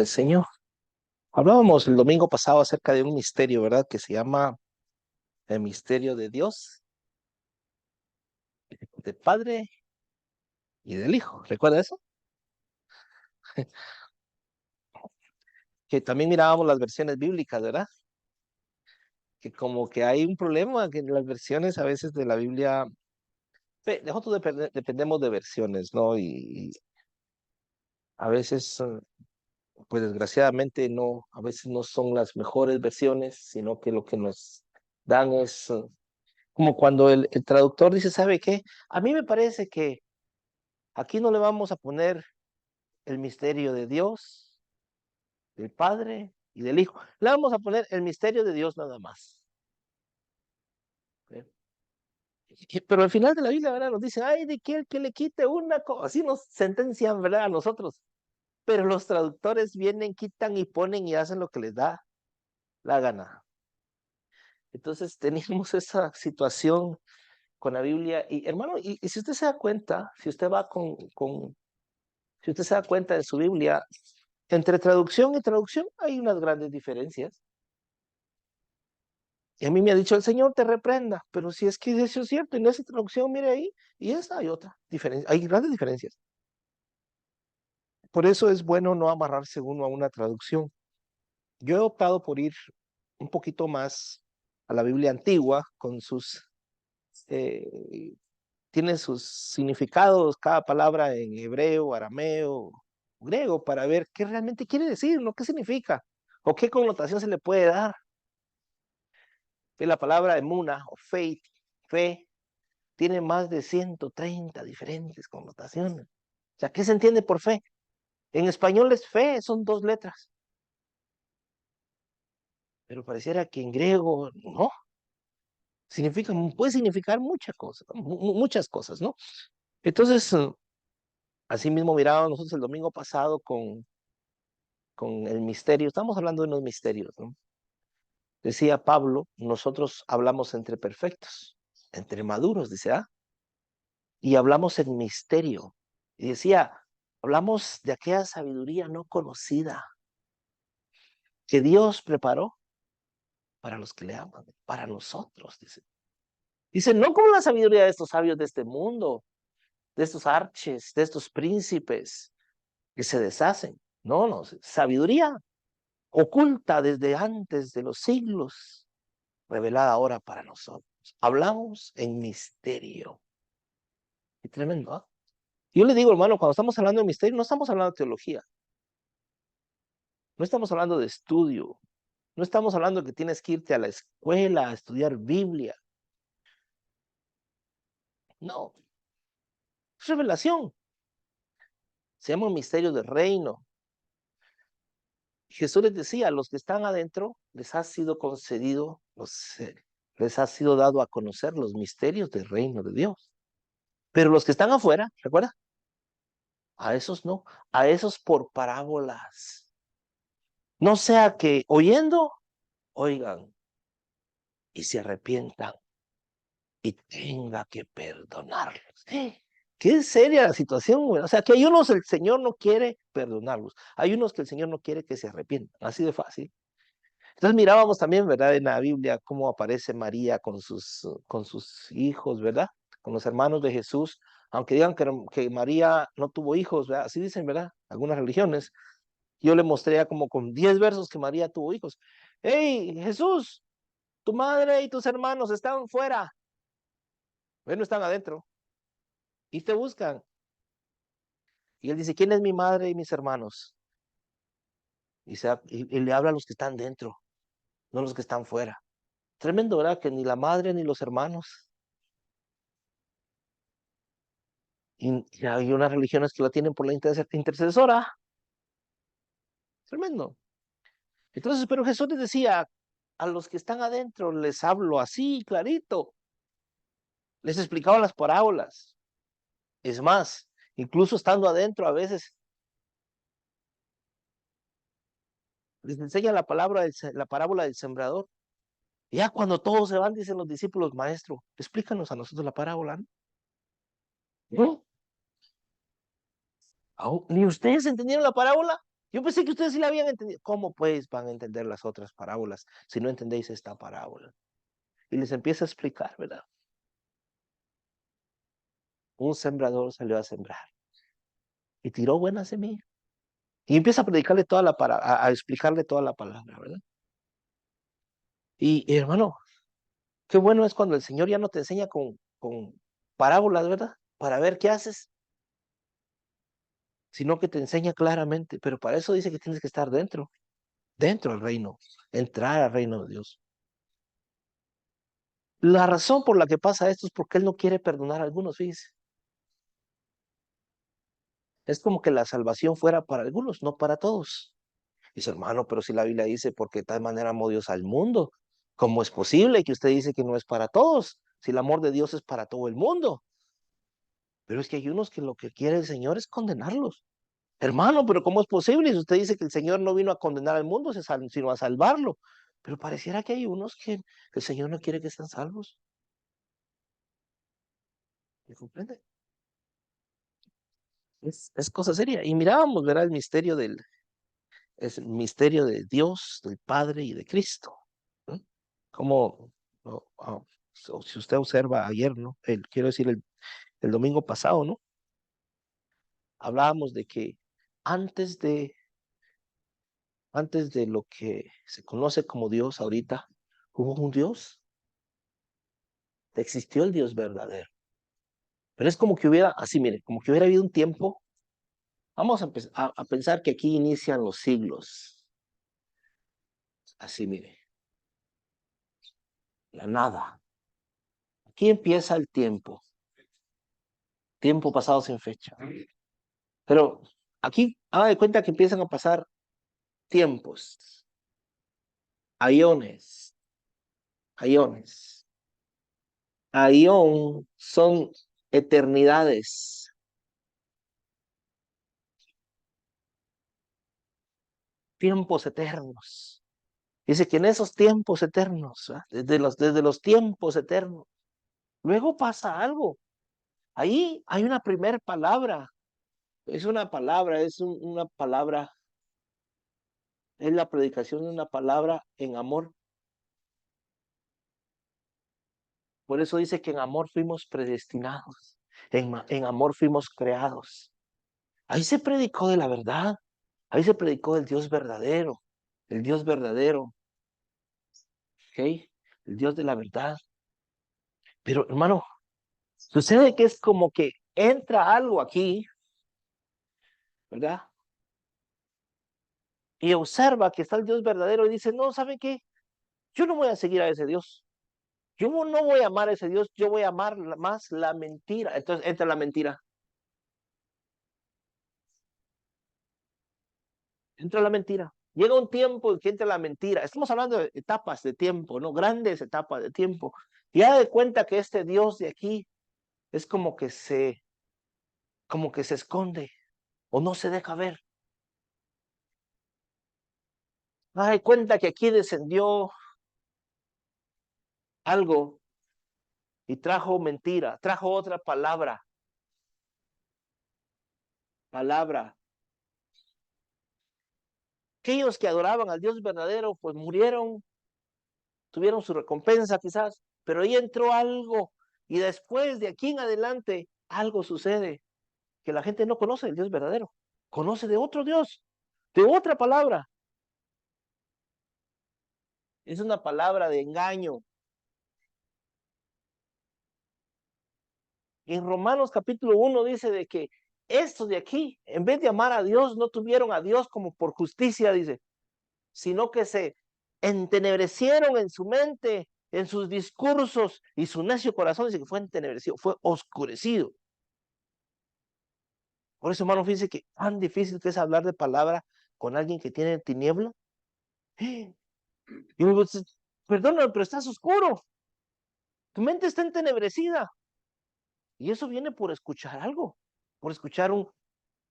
el Señor. Hablábamos el domingo pasado acerca de un misterio, ¿verdad? Que se llama el misterio de Dios, del Padre y del Hijo. ¿Recuerda eso? Que también mirábamos las versiones bíblicas, ¿verdad? Que como que hay un problema que en las versiones a veces de la Biblia, nosotros dependemos de versiones, ¿no? Y a veces, pues desgraciadamente no, a veces no son las mejores versiones, sino que lo que nos dan es como cuando el traductor dice, ¿sabe qué? A mí me parece que aquí no le vamos a poner el misterio de Dios, del Padre y del Hijo. Le vamos a poner el misterio de Dios nada más. ¿Eh? Pero al final de la Biblia, ¿verdad? Nos dicen, ay, de que le quite una cosa. Así nos sentencian, ¿verdad? A nosotros. Pero los traductores vienen, quitan y ponen y hacen lo que les da la gana. Entonces teníamos esa situación con la Biblia. Y hermano, y si usted se da cuenta, si usted va si usted se da cuenta en su Biblia, entre traducción y traducción hay unas grandes diferencias. Y a mí me ha dicho, el Señor te reprenda, pero si es que eso es cierto, en esa traducción, mire ahí, y esa hay otra diferencia, hay grandes diferencias. Por eso es bueno no amarrarse uno a una traducción. Yo he optado por ir un poquito más a la Biblia antigua, con eh, tiene sus significados, cada palabra en hebreo, arameo, griego, para ver qué realmente quiere decir, ¿no? ¿Qué significa? ¿O qué connotación se le puede dar? La palabra emuna o faith, fe, tiene más de 130 diferentes connotaciones. O sea, ¿qué se entiende por fe? En español es fe, son dos letras. Pero pareciera que en griego, no. Significa, puede significar muchas cosas, ¿no? Entonces, así mismo mirábamos nosotros el domingo pasado con el misterio. Estamos hablando de unos misterios, ¿no? Decía Pablo, nosotros hablamos entre perfectos, entre maduros, dice, ¿ah? Y hablamos en misterio. Y decía, hablamos de aquella sabiduría no conocida que Dios preparó para los que le aman, para nosotros, dice. Dice, no como la sabiduría de estos sabios de este mundo, de estos arches, de estos príncipes que se deshacen. No, no, sabiduría oculta desde antes de los siglos, revelada ahora para nosotros. Hablamos en misterio. Qué tremendo, ¿ah? Yo le digo, hermano, cuando estamos hablando de misterio, no estamos hablando de teología, no estamos hablando de estudio, no estamos hablando de que tienes que irte a la escuela a estudiar Biblia. No, es revelación. Se llama misterio del reino. Jesús les decía, a los que están adentro les ha sido concedido, les ha sido dado a conocer los misterios del reino de Dios. Pero los que están afuera, ¿recuerda? A esos no, a esos por parábolas. No sea que oyendo, oigan y se arrepientan y tenga que perdonarlos. Qué seria la situación, güey. O sea, que hay unos el Señor no quiere perdonarlos. Hay unos que el Señor no quiere que se arrepientan. Así de fácil. Entonces mirábamos también, ¿verdad? En la Biblia cómo aparece María con sus hijos, ¿verdad? Con los hermanos de Jesús. Aunque digan que María no tuvo hijos, ¿verdad? Así dicen, ¿verdad? Algunas religiones. Yo le mostré como con 10 versos que María tuvo hijos. ¡Hey, Jesús! Tu madre y tus hermanos están fuera. Bueno, están adentro. Y te buscan. Y él dice, ¿quién es mi madre y mis hermanos? Y le habla a los que están dentro, no a los que están fuera. Tremendo, ¿verdad? Que ni la madre ni los hermanos. Y hay unas religiones que la tienen por la intercesora. Tremendo. Entonces, pero Jesús les decía, a los que están adentro les hablo así, clarito. Les explicaba las parábolas. Es más, incluso estando adentro a veces, les enseña la parábola del sembrador. Y ya cuando todos se van, dicen los discípulos, maestro, explícanos a nosotros la parábola, ¿no? ¿No? ¿Ni ustedes entendieron la parábola? Yo pensé que ustedes sí la habían entendido. ¿Cómo pues van a entender las otras parábolas si no entendéis esta parábola? Y les empieza a explicar, ¿verdad? Un sembrador salió a sembrar y tiró buena semilla. Y empieza a predicarle toda la a explicarle toda la palabra, ¿verdad? Y hermano, qué bueno es cuando el Señor ya no te enseña con parábolas, ¿verdad? Para ver qué haces, sino que te enseña claramente. Pero para eso dice que tienes que estar dentro del reino, entrar al reino de Dios. La razón por la que pasa esto es porque Él no quiere perdonar a algunos, fíjese. Es como que la salvación fuera para algunos, no para todos. Dice, hermano, pero si la Biblia dice, porque de tal manera amó Dios al mundo, ¿cómo es posible que usted dice que no es para todos? Si el amor de Dios es para todo el mundo. Pero es que hay unos que lo que quiere el Señor es condenarlos. Hermano, pero ¿cómo es posible? Si usted dice que el Señor no vino a condenar al mundo, sino a salvarlo. Pero pareciera que hay unos que el Señor no quiere que sean salvos. ¿Me comprende? Es cosa seria. Y mirábamos, ¿verdad? Es el misterio de Dios, del Padre y de Cristo. ¿No? Como, si usted observa ayer, ¿no? Quiero decir, el domingo pasado, ¿no? Hablábamos de que antes de, antes de lo que se conoce como Dios ahorita, hubo un Dios, existió el Dios verdadero. Pero es como que hubiera, así mire, como que hubiera habido un tiempo. Vamos a pensar que aquí inician los siglos. Así mire, la nada. Aquí empieza el tiempo pasado sin fecha. Pero aquí haga de cuenta que empiezan a pasar tiempos, aiones, aiones. Aión son eternidades, tiempos eternos. Dice que en esos tiempos eternos, ¿verdad? Desde los tiempos eternos, luego pasa algo. Ahí hay una primer palabra. Es una palabra, una palabra, es la predicación de una palabra en amor. Por eso dice que en amor fuimos predestinados, en amor fuimos creados. Ahí se predicó de la verdad, ahí se predicó del Dios verdadero, el Dios verdadero, ¿ok? El Dios de la verdad. Pero hermano, sucede que es como que entra algo aquí, ¿verdad? Y observa que está el Dios verdadero y dice, no, ¿sabe qué? Yo no voy a seguir a ese Dios. Yo no voy a amar a ese Dios, yo voy a amar más la mentira. Entonces entra la mentira. Entra la mentira. Llega un tiempo en que entra la mentira. Estamos hablando de etapas de tiempo, ¿no? Grandes etapas de tiempo. Y da de cuenta que este Dios de aquí es como que se esconde o no se deja ver. Da de cuenta que aquí descendió algo y trajo mentira, trajo otra palabra. Aquellos que adoraban al Dios verdadero, pues murieron, tuvieron su recompensa quizás, pero ahí entró algo y después de aquí en adelante algo sucede que la gente no conoce el Dios verdadero, conoce de otro Dios, de otra palabra. Es una palabra de engaño. En Romanos capítulo 1 dice de que estos de aquí, en vez de amar a Dios, no tuvieron a Dios como por justicia, dice, sino que se entenebrecieron en su mente, en sus discursos, y su necio corazón dice que fue entenebrecido, fue oscurecido. Por eso, hermano, fíjense que tan difícil que es hablar de palabra con alguien que tiene tiniebla. Y me dice, perdóname, pero estás oscuro. Tu mente está entenebrecida. Y eso viene por escuchar algo, por escuchar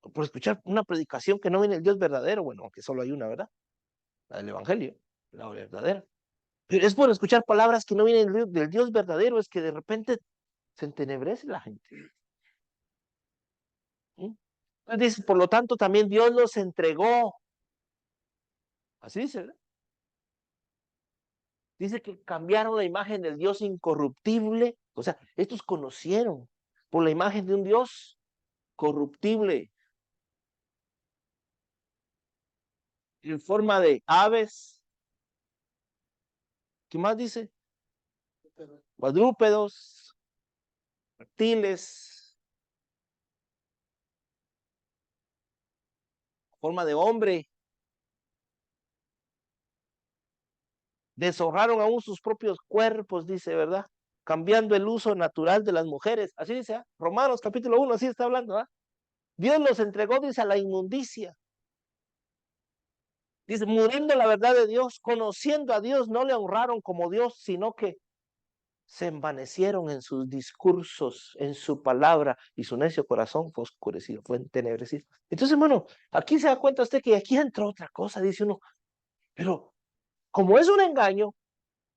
por escuchar una predicación que no viene del Dios verdadero. Bueno, aunque solo hay una, ¿verdad? La del Evangelio, la verdadera. Pero es por escuchar palabras que no vienen del Dios verdadero, es que de repente se entenebrece la gente. ¿Sí? Entonces dice, por lo tanto, también Dios los entregó. Así dice, ¿verdad? Dice que cambiaron la imagen del Dios incorruptible. O sea, estos conocieron por la imagen de un Dios corruptible, en forma de aves. ¿Qué más dice? Cuadrúpedos, reptiles, forma de hombre. Deshonraron aún sus propios cuerpos, dice, ¿verdad? Cambiando el uso natural de las mujeres. Así dice, ¿eh? Romanos capítulo 1, así está hablando, ¿eh? Dios los entregó, dice, a la inmundicia. Dice, muriendo la verdad de Dios, conociendo a Dios, no le honraron como Dios, sino que se envanecieron en sus discursos, en su palabra, y su necio corazón fue oscurecido, fue entenebrecido. Entonces, hermano, aquí se da cuenta usted que aquí entra otra cosa, dice uno, pero como es un engaño,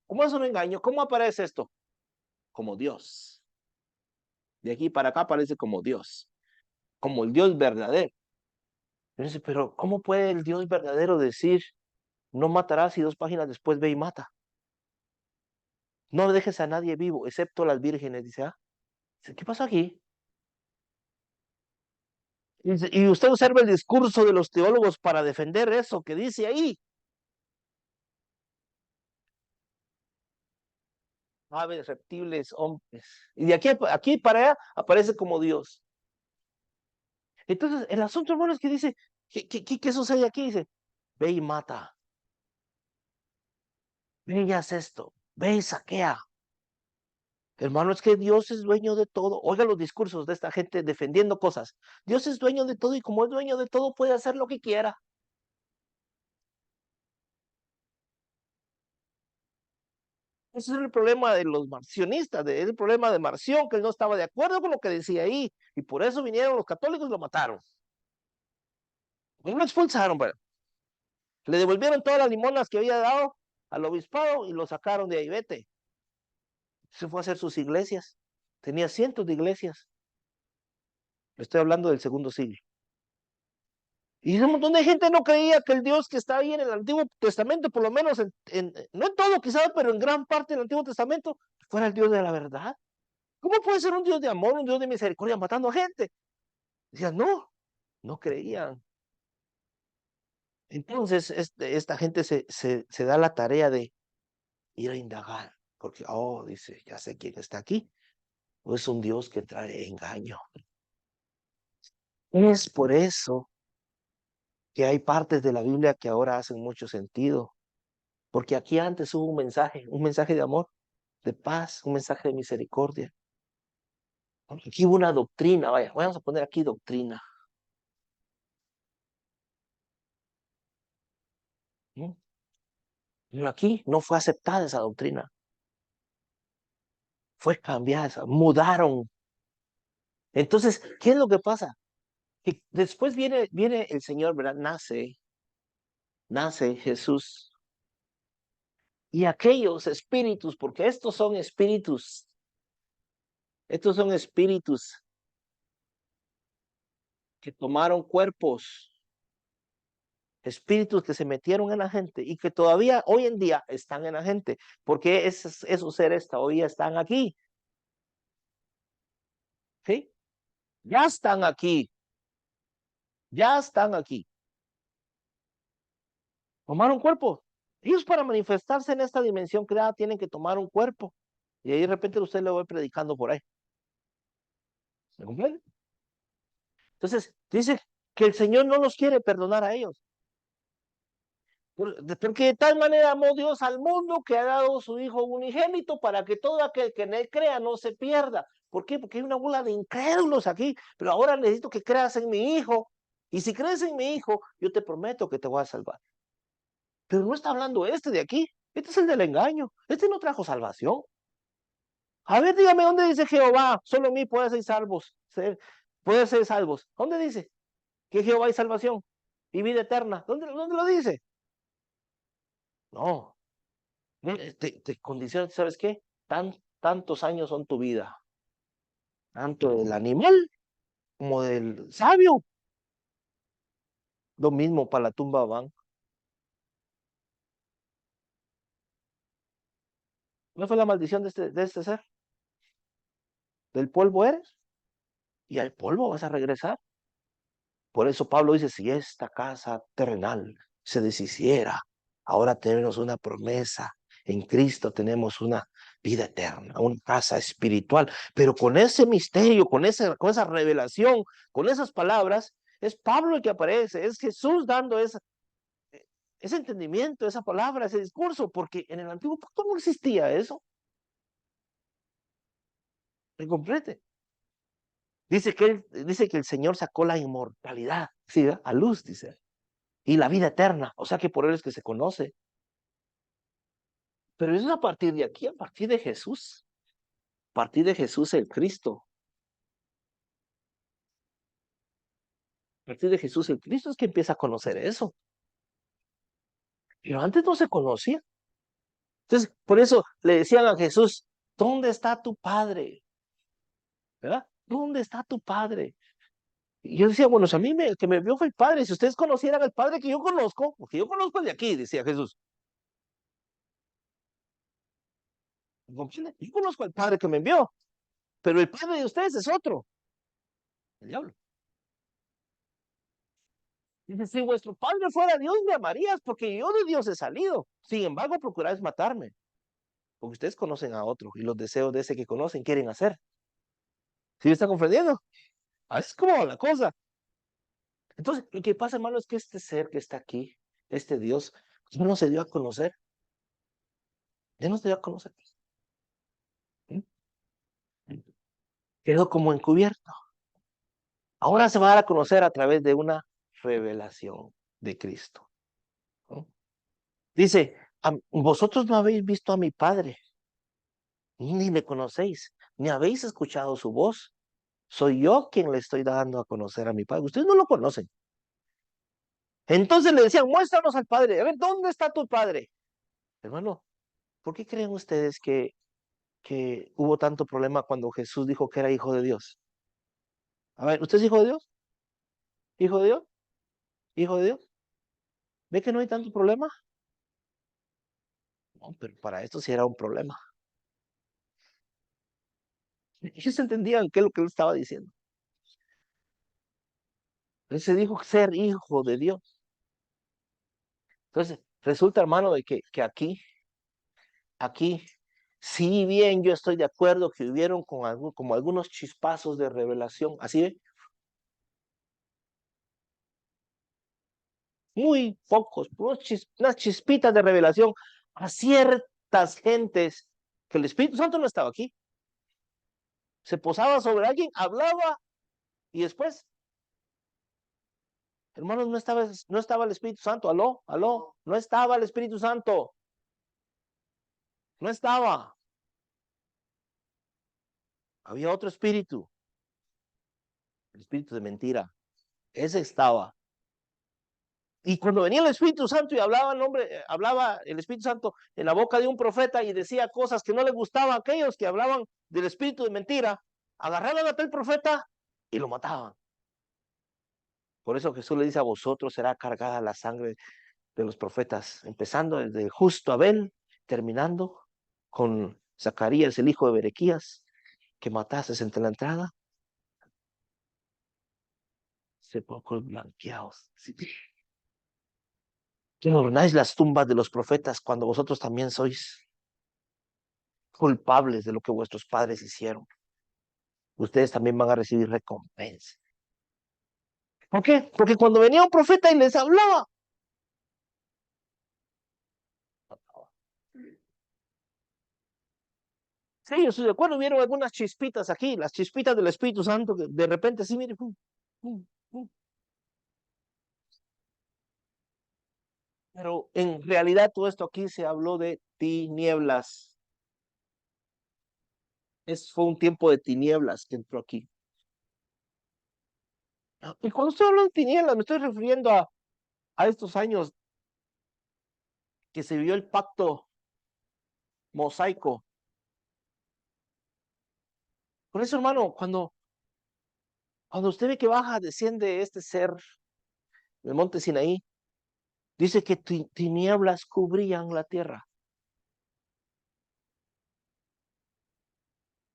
¿cómo es un engaño? ¿Cómo aparece esto? Como Dios. De aquí para acá aparece como Dios, como el Dios verdadero. Entonces, pero ¿cómo puede el Dios verdadero decir, no matarás y 2 páginas después ve y mata? No dejes a nadie vivo, excepto las vírgenes, dice, ah, ¿qué pasa aquí? Y usted observa el discurso de los teólogos para defender eso que dice ahí. Aves, reptiles, hombres. Y de aquí para allá aparece como Dios. Entonces, el asunto, hermano, es que dice, ¿qué sucede aquí? Dice, ve y mata, ve y haz esto, ve y saquea. Hermano, es que Dios es dueño de todo. Oiga los discursos de esta gente defendiendo cosas. Dios es dueño de todo y como es dueño de todo puede hacer lo que quiera. Ese es el problema de los marcionistas, es el problema de Marción, que él no estaba de acuerdo con lo que decía ahí. Y por eso vinieron los católicos y lo mataron. No lo expulsaron, pero le devolvieron todas las limonas que había dado al obispado y lo sacaron de ahí, vete. Se fue a hacer sus iglesias. Tenía cientos de iglesias. Le estoy hablando del segundo siglo. Y un montón de gente no creía que el Dios que está ahí en el Antiguo Testamento, por lo menos no en todo quizás, pero en gran parte del Antiguo Testamento, fuera el Dios de la verdad. ¿Cómo puede ser un Dios de amor, un Dios de misericordia matando a gente? Decían, no, no creían. Entonces, esta gente se da la tarea de ir a indagar, porque, oh, dice, ya sé quién está aquí. O es un Dios que trae engaño. Es por eso que hay partes de la Biblia que ahora hacen mucho sentido, porque aquí antes hubo un mensaje de amor, de paz, un mensaje de misericordia. Aquí hubo una doctrina, vaya, vamos a poner aquí doctrina. ¿No? Pero aquí no fue aceptada esa doctrina, fue cambiada, mudaron. Entonces, ¿qué es lo que pasa? Que después viene el Señor, ¿verdad? Nace Jesús. Y aquellos espíritus, porque estos son espíritus que tomaron cuerpos, espíritus que se metieron en la gente y que todavía hoy en día están en la gente, porque esos seres todavía están aquí, ¿sí? Ya están aquí, ya están aquí. Tomaron cuerpo. Ellos para manifestarse en esta dimensión creada tienen que tomar un cuerpo. Y ahí de repente usted le va predicando por ahí. ¿Me comprende? Entonces, dice que el Señor no los quiere perdonar a ellos. Porque de tal manera amó Dios al mundo que ha dado su Hijo unigénito para que todo aquel que en él crea no se pierda. ¿Por qué? Porque hay una bola de incrédulos aquí, pero ahora necesito que creas en mi Hijo. Y si crees en mi Hijo, yo te prometo que te voy a salvar. Pero no está hablando este de aquí. Este es el del engaño. Este no trajo salvación. A ver, dígame dónde dice Jehová, solo en mí puede ser salvos. Puede ser salvos. ¿Dónde dice que Jehová hay salvación y vida eterna? ¿Dónde lo dice? No. Te condiciona, ¿sabes qué? Tantos años son tu vida, tanto del animal como del sabio. Lo mismo para la tumba van. ¿Cuál fue la maldición de este ser? Del polvo eres y al polvo vas a regresar. Por eso Pablo dice, si esta casa terrenal se deshiciera, ahora tenemos una promesa. En Cristo tenemos una vida eterna, una casa espiritual. Pero con ese misterio, con esa revelación, con esas palabras, es Pablo el que aparece, es Jesús dando ese entendimiento, esa palabra, ese discurso, porque en el antiguo pacto no existía eso. ¿Me comprende? Dice que el Señor sacó la inmortalidad, ¿sí? A luz, dice, y la vida eterna, o sea que por él es que se conoce. Pero es a partir de aquí, a partir de Jesús el Cristo, a partir de Jesús el Cristo es que empieza a conocer eso. Pero antes no se conocía. Entonces, por eso le decían a Jesús, ¿dónde está tu Padre? ¿Verdad? ¿Dónde está tu Padre? Y yo decía, bueno, si a mí el que me vio fue el Padre, si ustedes conocieran al Padre que yo conozco, porque yo conozco el de aquí, decía Jesús. ¿Comprende? Yo conozco al Padre que me envió, pero el Padre de ustedes es otro, el diablo. Dice, si vuestro Padre fuera Dios, me amarías, porque yo de Dios he salido. Sin embargo, procuráis matarme, porque ustedes conocen a otro, y los deseos de ese que conocen quieren hacer. ¿Sí me está comprendiendo? Así es como la cosa. Entonces, lo que pasa, hermano, es que este ser que está aquí, este Dios, ya no se dio a conocer. Ya no se dio a conocer. ¿Sí? Quedó como encubierto. Ahora se va a dar a conocer a través de una revelación de Cristo, ¿no? Dice, vosotros no habéis visto a mi Padre, ni le conocéis, ni habéis escuchado su voz. Soy yo quien le estoy dando a conocer a mi Padre. Ustedes no lo conocen. Entonces le decían, muéstranos al Padre. A ver, ¿dónde está tu Padre? Hermano, ¿por qué creen ustedes que hubo tanto problema cuando Jesús dijo que era hijo de Dios? A ver, ¿usted es hijo de Dios? ¿Hijo de Dios? ¿Hijo de Dios? ¿Ve que no hay tanto problema? No, pero para esto sí era un problema. Ellos entendían qué es lo que él estaba diciendo. Él se dijo ser hijo de Dios. Entonces, resulta, hermano, de que aquí, si bien yo estoy de acuerdo que hubieron como algunos chispazos de revelación, así ve, muy pocos, unas chispitas de revelación a ciertas gentes que el Espíritu Santo no estaba aquí. Se posaba sobre alguien, hablaba y después, hermanos, no estaba el Espíritu Santo. Aló, aló, no estaba el Espíritu Santo. No estaba. Había otro espíritu, el espíritu de mentira. Ese estaba. Y cuando venía el Espíritu Santo y hablaba el Espíritu Santo en la boca de un profeta y decía cosas que no le gustaban a aquellos que hablaban del espíritu de mentira, agarraban a aquel profeta y lo mataban. Por eso Jesús le dice, a vosotros será cargada la sangre de los profetas, empezando desde justo Abel, terminando con Zacarías, el hijo de Berequías, que matases entre la entrada, sepulcros blanqueados. ¿Sí? Que adornáis las tumbas de los profetas cuando vosotros también sois culpables de lo que vuestros padres hicieron. Ustedes también van a recibir recompensa. ¿Por qué? Porque cuando venía un profeta y les hablaba, sí, yo estoy de acuerdo, vieron algunas chispitas aquí, las chispitas del Espíritu Santo, que de repente sí, mire, pum, pum. Pero en realidad todo esto aquí se habló de tinieblas. Fue un tiempo de tinieblas que entró aquí. Y cuando estoy hablando de tinieblas, me estoy refiriendo a estos años que se vio el pacto mosaico. Por eso, hermano, cuando usted ve que baja, desciende este ser del monte Sinaí, dice que tinieblas cubrían la tierra.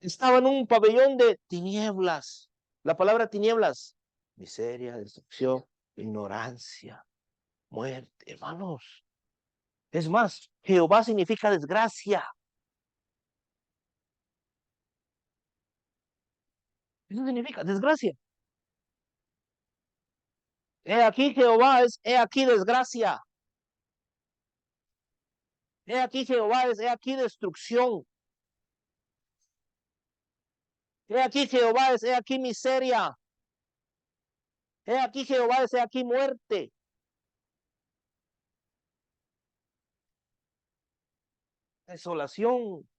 Estaba en un pabellón de tinieblas. La palabra tinieblas, miseria, destrucción, ignorancia, muerte, hermanos. Es más, Jehová significa desgracia. Eso significa desgracia. He aquí Jehová es, he aquí desgracia. He aquí Jehová es, he aquí destrucción. He aquí Jehová es, he aquí miseria. He aquí Jehová es, he aquí muerte. Desolación.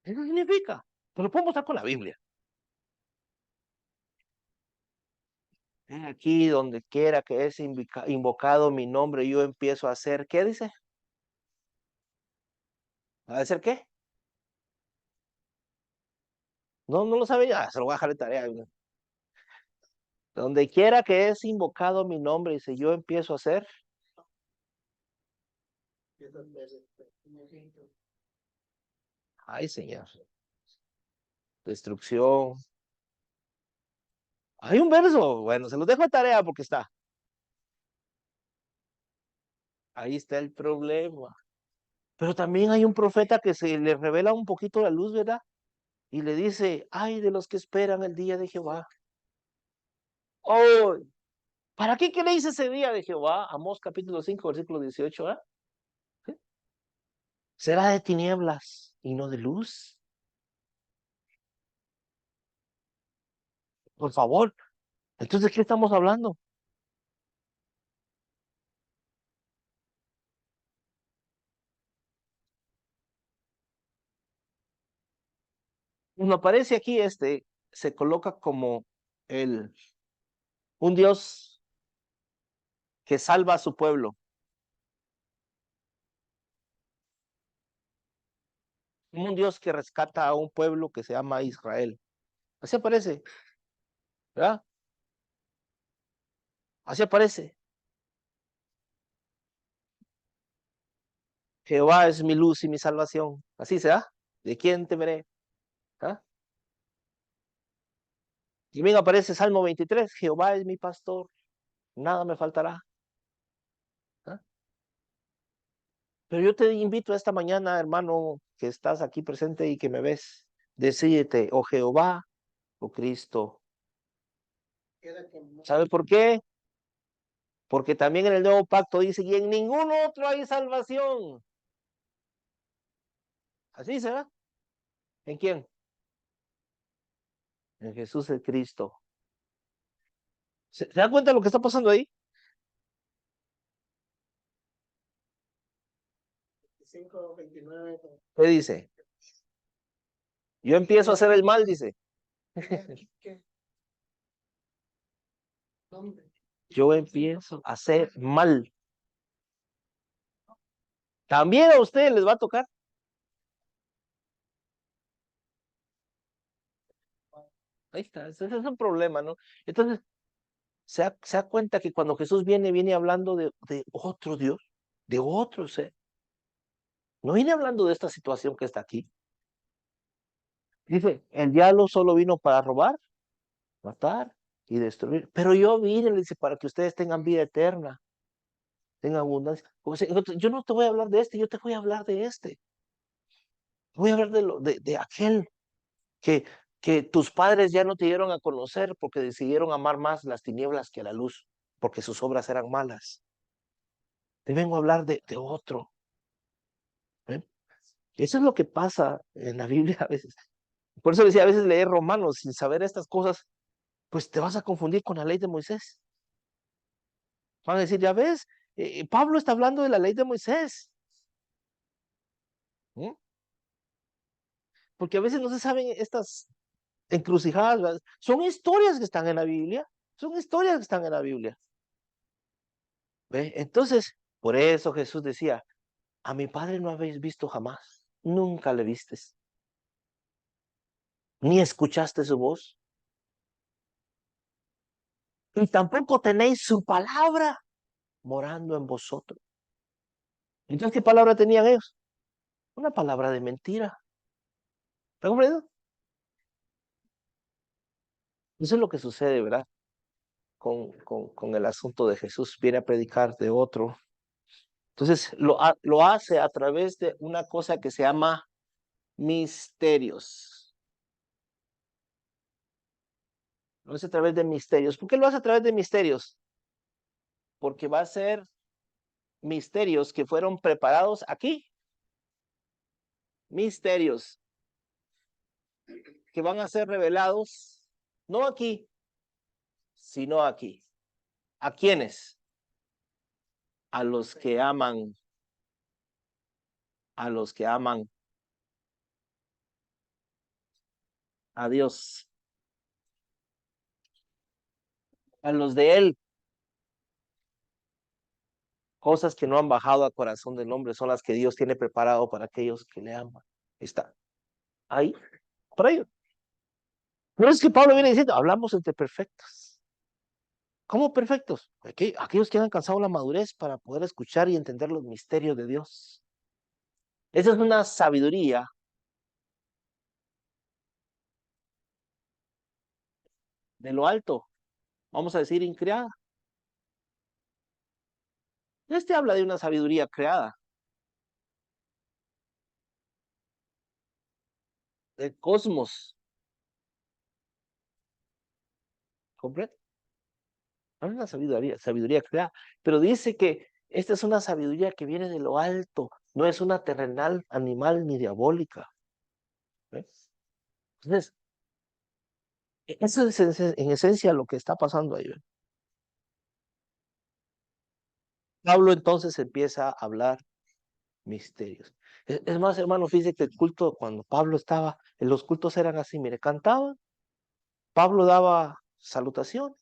Eso significa. Pero lo podemos estar con la Biblia. He aquí donde quiera que es invocado mi nombre, yo empiezo a hacer, ¿qué dice? ¿A hacer qué? No, no lo sabe ya, se lo voy a dejar de tarea. Donde quiera que es invocado mi nombre, dice, yo empiezo a hacer. Ay, Señor. Destrucción. Hay un verso, bueno, se los dejo de tarea porque está. Ahí está el problema. Pero también hay un profeta que se le revela un poquito la luz, ¿verdad? Y le dice, ay de los que esperan el día de Jehová. Oh, ¿para qué queréis ese día de Jehová? Amós capítulo 5, versículo 18, ¿eh? Será de tinieblas y no de luz. Por favor. Entonces, ¿de qué estamos hablando? Cuando aparece aquí se coloca como el, un Dios que salva a su pueblo. Un Dios que rescata a un pueblo que se llama Israel. Así aparece, ¿verdad? Así aparece. Jehová es mi luz y mi salvación. Así será. ¿De quién temeré? ¿Ah? Y bien aparece Salmo 23. Jehová es mi pastor. Nada me faltará. ¿Ah? Pero yo te invito esta mañana, hermano, que estás aquí presente y que me ves. Decídete, o Jehová o Cristo. ¿Sabe por qué? Porque también en el nuevo pacto dice, y en ningún otro hay salvación. Así será. ¿En quién? En Jesús el Cristo. ¿Se da cuenta de lo que está pasando ahí? 5:29. ¿Qué dice? Yo empiezo a hacer el mal, dice. Yo empiezo a hacer mal. También a ustedes les va a tocar. Ahí está, ese es un problema, ¿no? Entonces, se da cuenta que cuando Jesús viene hablando de otro Dios, de otro ser. No viene hablando de esta situación que está aquí. Dice, el diablo solo vino para robar, matar y destruir. Pero yo vine, le dice, para que ustedes tengan vida eterna, tengan abundancia. O sea, yo no te voy a hablar de este, yo te voy a hablar de este. Voy a hablar de aquel que, que tus padres ya no te dieron a conocer porque decidieron amar más las tinieblas que la luz, porque sus obras eran malas. Te vengo a hablar de otro. ¿Eh? Eso es lo que pasa en la Biblia a veces. Por eso decía, a veces leer Romanos sin saber estas cosas, pues te vas a confundir con la ley de Moisés. Van a decir, ya ves, Pablo está hablando de la ley de Moisés. ¿Mm? Porque a veces no se saben estas encrucijadas, ¿verdad? Son historias que están en la Biblia. Son historias que están en la Biblia. ¿Ve? Entonces, por eso Jesús decía, a mi Padre no habéis visto jamás. Nunca le vistes. Ni escuchaste su voz. Y tampoco tenéis su palabra morando en vosotros. Entonces, ¿qué palabra tenían ellos? Una palabra de mentira. ¿Está comprendiendo? Eso es lo que sucede, ¿verdad? Con el asunto de Jesús. Viene a predicar de otro. Entonces, lo hace a través de una cosa que se llama misterios. Lo hace a través de misterios. ¿Por qué lo hace a través de misterios? Porque va a ser misterios que fueron preparados aquí. Misterios que van a ser revelados, no aquí, sino aquí. ¿A quiénes? A los que aman, a los que aman a Dios, a los de Él. Cosas que no han bajado al corazón del hombre son las que Dios tiene preparado para aquellos que le aman. Está ahí, para ellos. No es que Pablo viene diciendo, hablamos entre perfectos. ¿Cómo perfectos? Aquellos que han alcanzado la madurez para poder escuchar y entender los misterios de Dios. Esa es una sabiduría de lo alto, vamos a decir, increada. Este habla de una sabiduría creada, del cosmos, ¿comprende? Habla de una sabiduría creada, pero dice que esta es una sabiduría que viene de lo alto, no es una terrenal, animal ni diabólica. ¿Ves? Entonces, eso es en esencia lo que está pasando ahí. ¿Ves? Pablo entonces empieza a hablar misterios. Es más, hermano, fíjese que el culto, cuando Pablo estaba, los cultos eran así, mire, cantaban, Pablo daba salutación,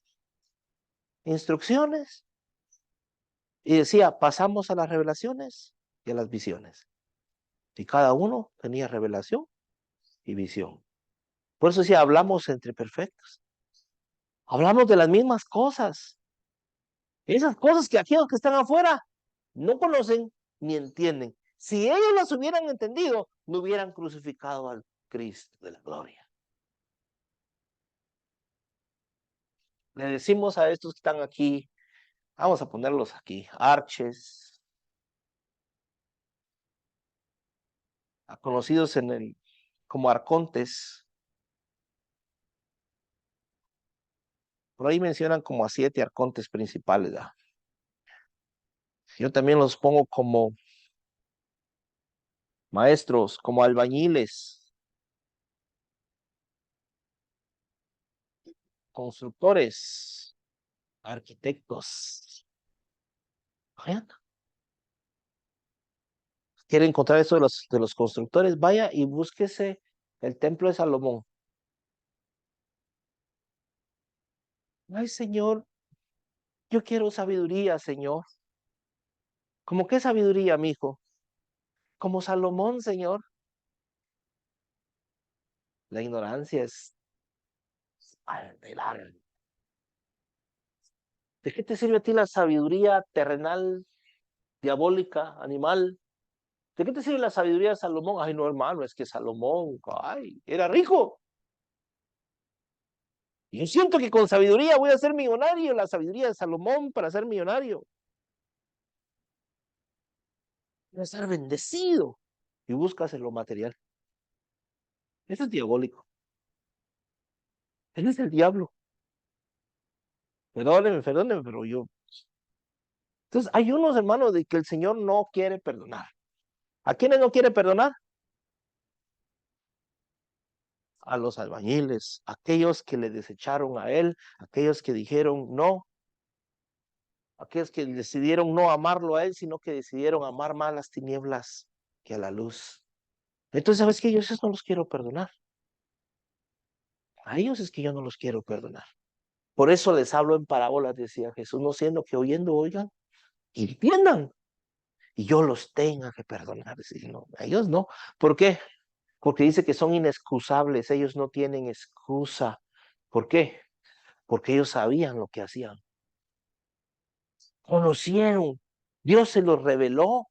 instrucciones, y decía, pasamos a las revelaciones y a las visiones. Y cada uno tenía revelación y visión. Por eso decía, hablamos entre perfectos. Hablamos de las mismas cosas. Esas cosas que aquellos que están afuera no conocen ni entienden. Si ellos las hubieran entendido, no hubieran crucificado al Cristo de la gloria. Le decimos a estos que están aquí, vamos a ponerlos aquí, arches, conocidos como arcontes. Por ahí mencionan como a 7 arcontes principales. ¿Verdad? Yo también los pongo como maestros, como albañiles, constructores, arquitectos. Vayan. ¿Quiere encontrar eso de los constructores? Vaya y búsquese el templo de Salomón. Ay, Señor, yo quiero sabiduría, Señor. ¿Cómo qué sabiduría, mi hijo? Como Salomón, Señor. La ignorancia es alterar. ¿De qué te sirve a ti la sabiduría terrenal, diabólica, animal? ¿De qué te sirve la sabiduría de Salomón? Ay, no, hermano, es que Salomón, ay, era rico. Yo siento que con sabiduría voy a ser millonario, la sabiduría de Salomón para ser millonario. Voy a ser bendecido. Y buscas en lo material. Eso es diabólico. Él es el diablo. Perdóneme, pero yo. Entonces, hay unos hermanos de que el Señor no quiere perdonar. ¿A quiénes no quiere perdonar? A los albañiles, aquellos que le desecharon a Él, aquellos que dijeron no, aquellos que decidieron no amarlo a Él, sino que decidieron amar más las tinieblas que a la luz. Entonces, ¿sabes qué? Yo esos no los quiero perdonar. A ellos es que yo no los quiero perdonar. Por eso les hablo en parábolas, decía Jesús, no siendo que oyendo oigan y entiendan. Y yo los tenga que perdonar. Sí, no, a ellos no. ¿Por qué? Porque dice que son inexcusables. Ellos no tienen excusa. ¿Por qué? Porque ellos sabían lo que hacían. Conocieron. Dios se los reveló.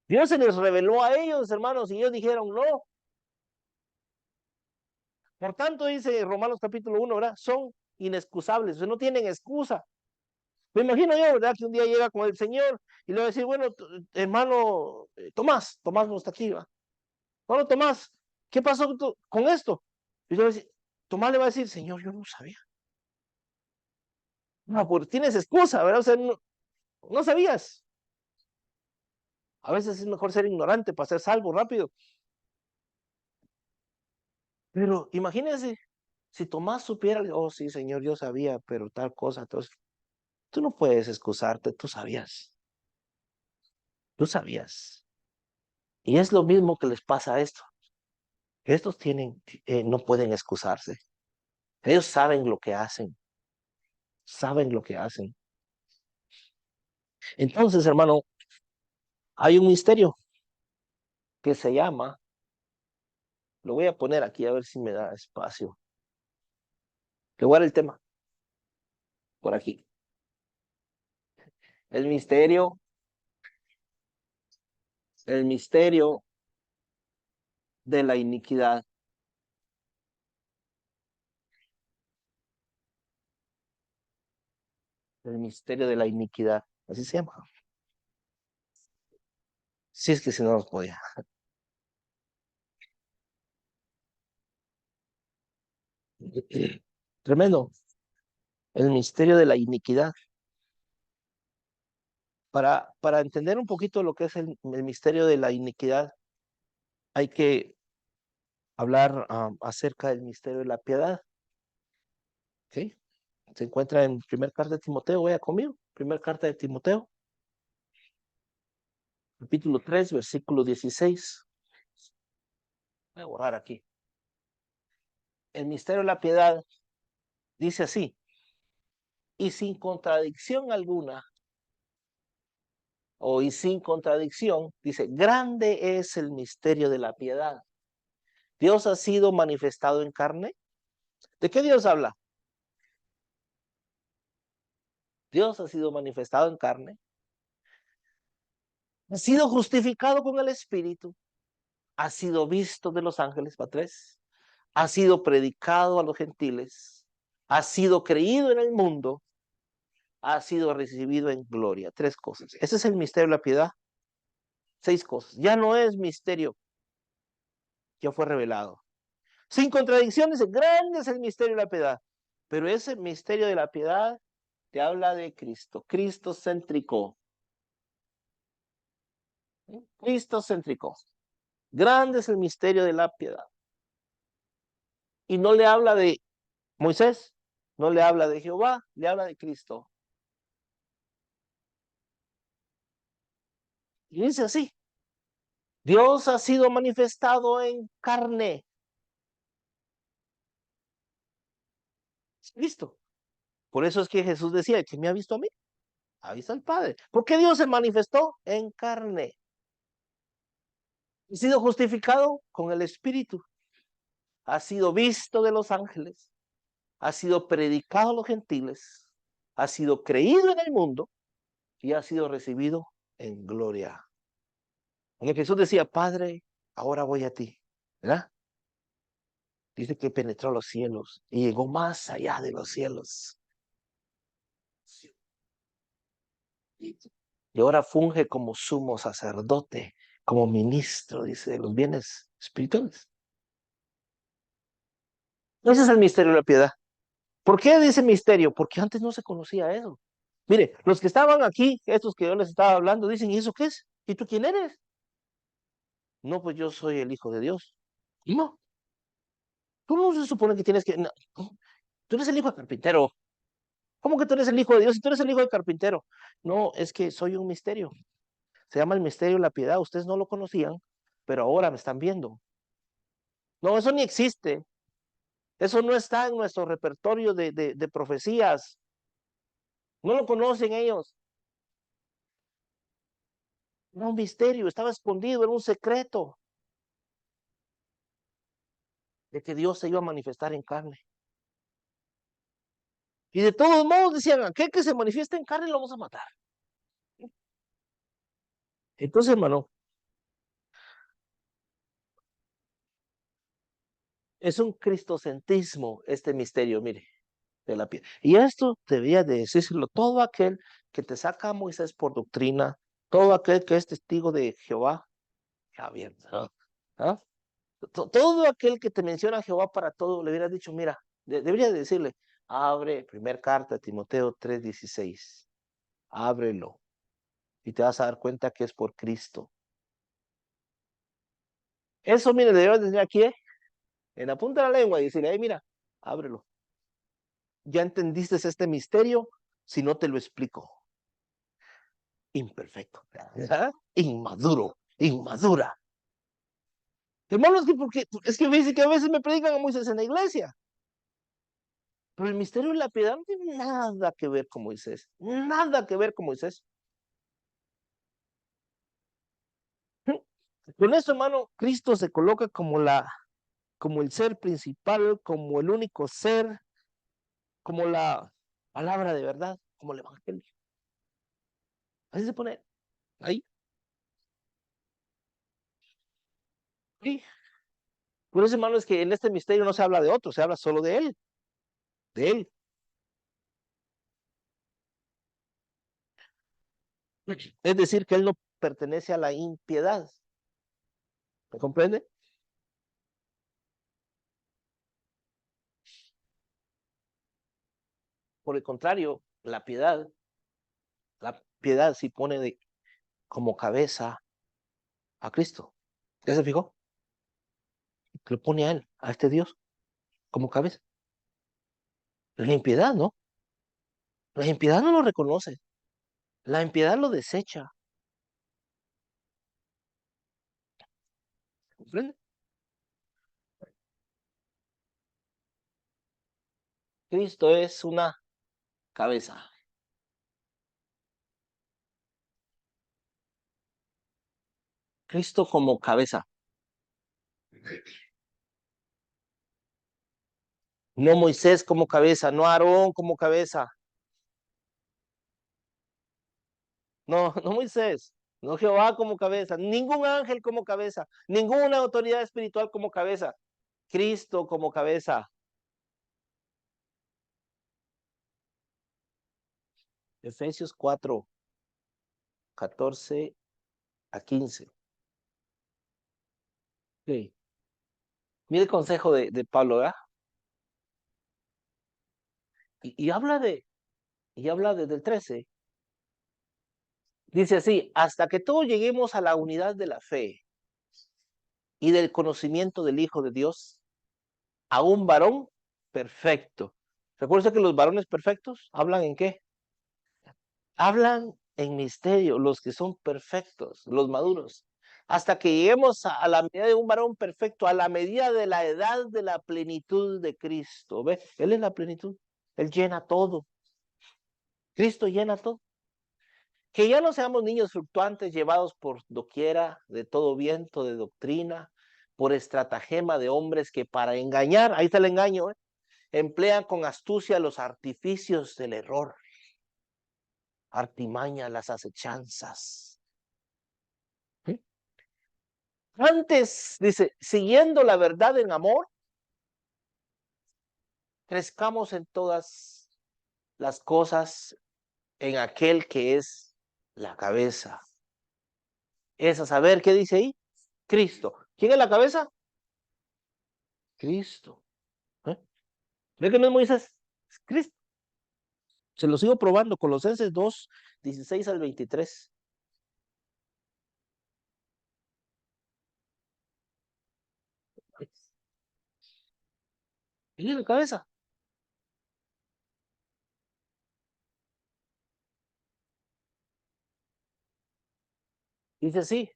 Dios se les reveló a ellos, hermanos, y ellos dijeron no. Por tanto, dice Romanos capítulo 1, ¿verdad? Son inexcusables, o sea, no tienen excusa. Me imagino yo, ¿verdad? Que un día llega con el Señor y le va a decir, bueno, hermano Tomás no está aquí, ¿va? Bueno, Tomás, ¿qué pasó con esto? Y le va a decir, Tomás le va a decir, Señor, yo no sabía. No, pues tienes excusa, ¿verdad? O sea, no sabías. A veces es mejor ser ignorante para ser salvo rápido. Pero imagínense, si Tomás supiera, oh sí, Señor, yo sabía, pero tal cosa, entonces, tú no puedes excusarte, tú sabías. Y es lo mismo que les pasa a esto. Estos no pueden excusarse. Ellos saben lo que hacen. Entonces, hermano, hay un misterio que se llama, lo voy a poner aquí a ver si me da espacio. Le voy a dar el tema, por aquí. El misterio, el misterio de la iniquidad. El misterio de la iniquidad. Así se llama. Si es que si no los podía. Tremendo. El misterio de la iniquidad. Para entender un poquito lo que es el misterio de la iniquidad, hay que hablar acerca del misterio de la piedad. ¿Sí? Se encuentra en primer carta de Timoteo, vaya conmigo. Primer carta de Timoteo, capítulo 3, versículo 16. Voy a borrar aquí. El misterio de la piedad dice así, y sin contradicción alguna, y sin contradicción, dice, grande es el misterio de la piedad. Dios ha sido manifestado en carne. ¿De qué Dios habla? Dios ha sido manifestado en carne. Ha sido justificado con el Espíritu. Ha sido visto de los ángeles, ¿va? 3. Ha sido predicado a los gentiles. Ha sido creído en el mundo. Ha sido recibido en gloria. 3 cosas. Ese es el misterio de la piedad. 6 cosas. Ya no es misterio. Ya fue revelado. Sin contradicciones, grande es el misterio de la piedad. Pero ese misterio de la piedad te habla de Cristo. Cristo céntrico. Cristo céntrico. Grande es el misterio de la piedad. Y no le habla de Moisés, no le habla de Jehová, le habla de Cristo. Y dice así, Dios ha sido manifestado en carne. Cristo. Por eso es que Jesús decía, que me ha visto a mí, ha visto al Padre. ¿Por qué Dios se manifestó en carne? Ha sido justificado con el Espíritu. Ha sido visto de los ángeles. Ha sido predicado a los gentiles. Ha sido creído en el mundo y ha sido recibido en gloria. Cuando Jesús decía, Padre, ahora voy a ti, ¿verdad? Dice que penetró los cielos y llegó más allá de los cielos. Y ahora funge como sumo sacerdote, como ministro, dice, de los bienes espirituales. Ese es el misterio de la piedad. ¿Por qué dice misterio? Porque antes no se conocía eso. Mire, los que estaban aquí, estos que yo les estaba hablando, dicen, ¿y eso qué es? ¿Y tú quién eres? No, pues yo soy el hijo de Dios. No, tú no se supone que tienes que... No, tú eres el hijo del carpintero. ¿Cómo que tú eres el hijo de Dios y tú eres el hijo del carpintero? No, es que soy un misterio. Se llama el misterio de la piedad. Ustedes no lo conocían, pero ahora me están viendo. No, eso ni existe. Eso no está en nuestro repertorio de profecías. No lo conocen ellos. Era un misterio, estaba escondido, era un secreto de que Dios se iba a manifestar en carne. Y de todos modos decían, aquel que se manifiesta en carne lo vamos a matar. Entonces, hermano, Es un cristocentrismo este misterio, mire, de la piedra. Y esto debía de decírselo todo aquel que te saca a Moisés por doctrina, todo aquel que es testigo de Jehová, Javier, ¿no? ¿Ah? Todo aquel que te menciona a Jehová para todo, le hubiera dicho, mira, debería de decirle, abre, primer carta a Timoteo 3:16, ábrelo, y te vas a dar cuenta que es por Cristo. Eso, mire, le debes decir aquí, en la punta de la lengua, y decirle, ay, mira, ábrelo. ¿Ya entendiste este misterio? Si no te lo explico. Imperfecto, ¿verdad? Inmaduro, inmadura. Hermanos, es que dice que a veces me predican a Moisés en la iglesia. Pero el misterio de la piedad no tiene nada que ver con Moisés. Nada que ver con Moisés. Con eso, hermano, Cristo se coloca como el ser principal, como el único ser, como la palabra de verdad, como el evangelio. Así se pone ahí. Sí. Por eso, hermano, es que en este misterio no se habla de otro, se habla solo de él, de él. Es decir, que él no pertenece a la impiedad. ¿Me comprende? Por el contrario, la piedad sí pone como cabeza a Cristo. ¿Ya se fijó? Lo pone a él, a este Dios, como cabeza. La impiedad, ¿no? La impiedad no lo reconoce. La impiedad lo desecha. ¿Comprende? Cristo es una cabeza. Cristo como cabeza. No Moisés como cabeza, no Aarón como cabeza. No, no Moisés, no Jehová como cabeza, ningún ángel como cabeza, ninguna autoridad espiritual como cabeza. Cristo como cabeza. Efesios 4:14-15. Sí. Mire el consejo de Pablo, ¿verdad? Y habla desde el 13. Dice así, hasta que todos lleguemos a la unidad de la fe y del conocimiento del Hijo de Dios, a un varón perfecto. Recuerda que los varones perfectos hablan en qué? Hablan en misterio, los que son perfectos, los maduros. Hasta que lleguemos a la medida de un varón perfecto, a la medida de la edad de la plenitud de Cristo. ¿Ve? Él es la plenitud. Él llena todo. Cristo llena todo. Que ya no seamos niños fluctuantes llevados por doquiera de todo viento de doctrina, por estratagema de hombres que para engañar, ahí está el engaño, emplean con astucia los artificios del error, artimaña las acechanzas. ¿Sí? Antes, dice, siguiendo la verdad en amor, crezcamos en todas las cosas en aquel que es la cabeza. Es a saber, ¿qué dice ahí? Cristo. ¿Quién es la cabeza? Cristo. ¿Eh? ¿Ve que no es Moisés? Es Cristo. Se lo sigo probando. Colosenses 2:16-23. Él es la cabeza. Dice así.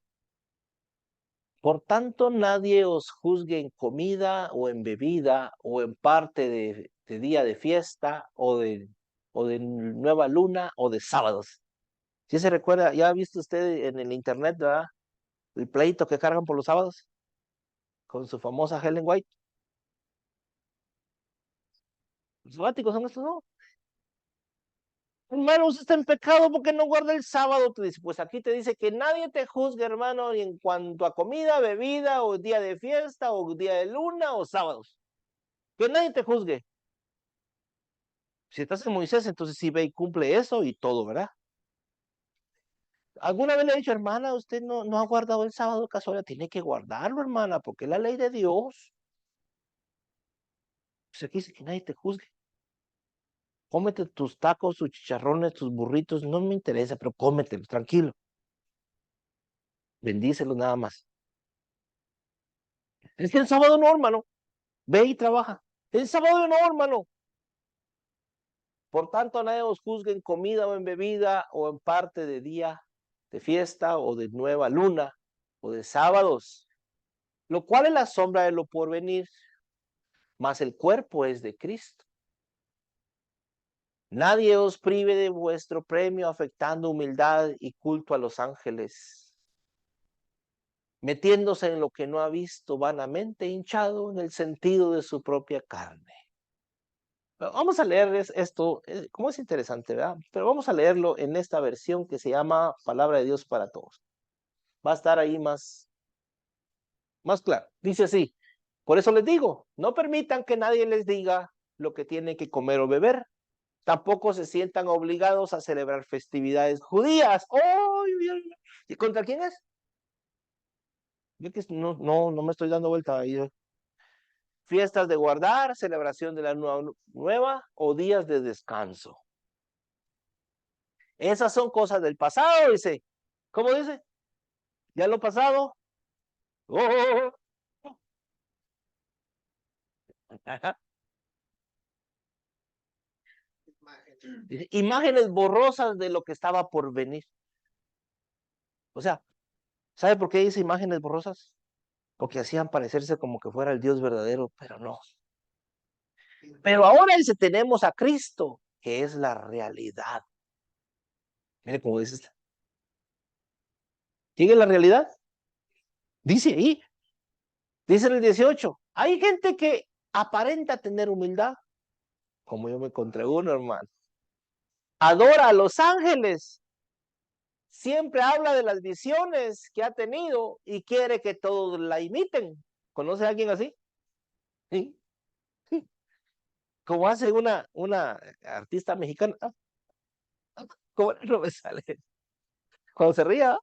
Por tanto, nadie os juzgue en comida o en bebida o en parte de día de fiesta o de nueva luna o de sábados. Si se recuerda, ya ha visto usted en el internet, ¿verdad? El pleito que cargan por los sábados con su famosa Helen White. Los sabáticos son estos, ¿no? Hermano, usted está en pecado porque no guarda el sábado. Te dice, pues aquí te dice que nadie te juzgue, hermano, en cuanto a comida, bebida, o día de fiesta, o día de luna, o sábados. Que nadie te juzgue. Si estás en Moisés, entonces sí ve y cumple eso y todo, ¿verdad? ¿Alguna vez le he dicho, hermana, usted no ha guardado el sábado casual? Tiene que guardarlo, hermana, porque es la ley de Dios. Pues aquí dice que nadie te juzgue. Cómete tus tacos, tus chicharrones, tus burritos, no me interesa, pero cómetelos, tranquilo. Bendícelos nada más. Es que el sábado no, hermano. Ve y trabaja. El sábado no, hermano. Por tanto, nadie os juzgue en comida o en bebida o en parte de día de fiesta o de nueva luna o de sábados, lo cual es la sombra de lo porvenir, mas el cuerpo es de Cristo. Nadie os prive de vuestro premio afectando humildad y culto a los ángeles, metiéndose en lo que no ha visto vanamente, hinchado en el sentido de su propia carne. Vamos a leer esto, como es interesante, ¿verdad? Pero vamos a leerlo en esta versión que se llama Palabra de Dios para Todos. Va a estar ahí más claro. Dice así, por eso les digo, no permitan que nadie les diga lo que tienen que comer o beber. Tampoco se sientan obligados a celebrar festividades judías. ¡Oh! ¿Y contra quién es? Yo que no me estoy dando vuelta ahí. Fiestas de guardar, celebración de la nueva o días de descanso. Esas son cosas del pasado, dice. ¿Cómo dice? Ya lo pasado. Oh. Imágenes borrosas de lo que estaba por venir. O sea, ¿sabe por qué dice imágenes borrosas? Porque hacían parecerse como que fuera el Dios verdadero, pero no. Pero ahora dice, tenemos a Cristo, que es la realidad. Mire cómo dice. ¿Quién es la realidad? Dice ahí. Dice en el 18. Hay gente que aparenta tener humildad, como yo me encontré uno, hermano. Adora a los ángeles. Siempre habla de las visiones que ha tenido y quiere que todos la imiten. ¿Conoce a alguien así? Sí. Sí. Como hace una artista mexicana. ¿Cómo no me sale? Cuando se ría.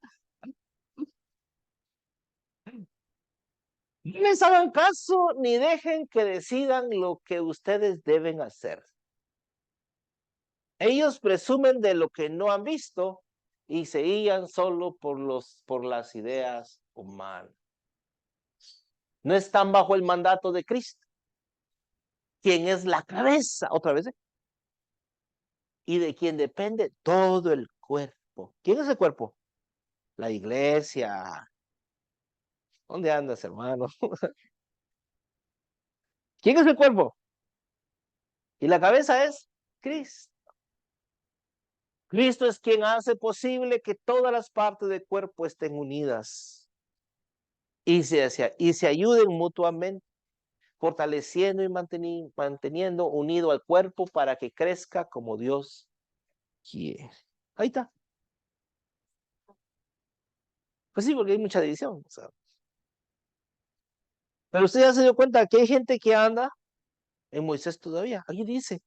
No les hagan caso ni dejen que decidan lo que ustedes deben hacer. Ellos presumen de lo que no han visto y se guían solo por las ideas humanas. No están bajo el mandato de Cristo, quien es la cabeza, otra vez, y de quien depende todo el cuerpo. ¿Quién es el cuerpo? La iglesia. ¿Dónde andas, hermano? ¿Quién es el cuerpo? Y la cabeza es Cristo. Cristo es quien hace posible que todas las partes del cuerpo estén unidas y se ayuden mutuamente, fortaleciendo y manteniendo unido al cuerpo para que crezca como Dios quiere. Ahí está. Pues sí, porque hay mucha división. O sea. Pero usted ya se dio cuenta que hay gente que anda en Moisés todavía. Alguien dice.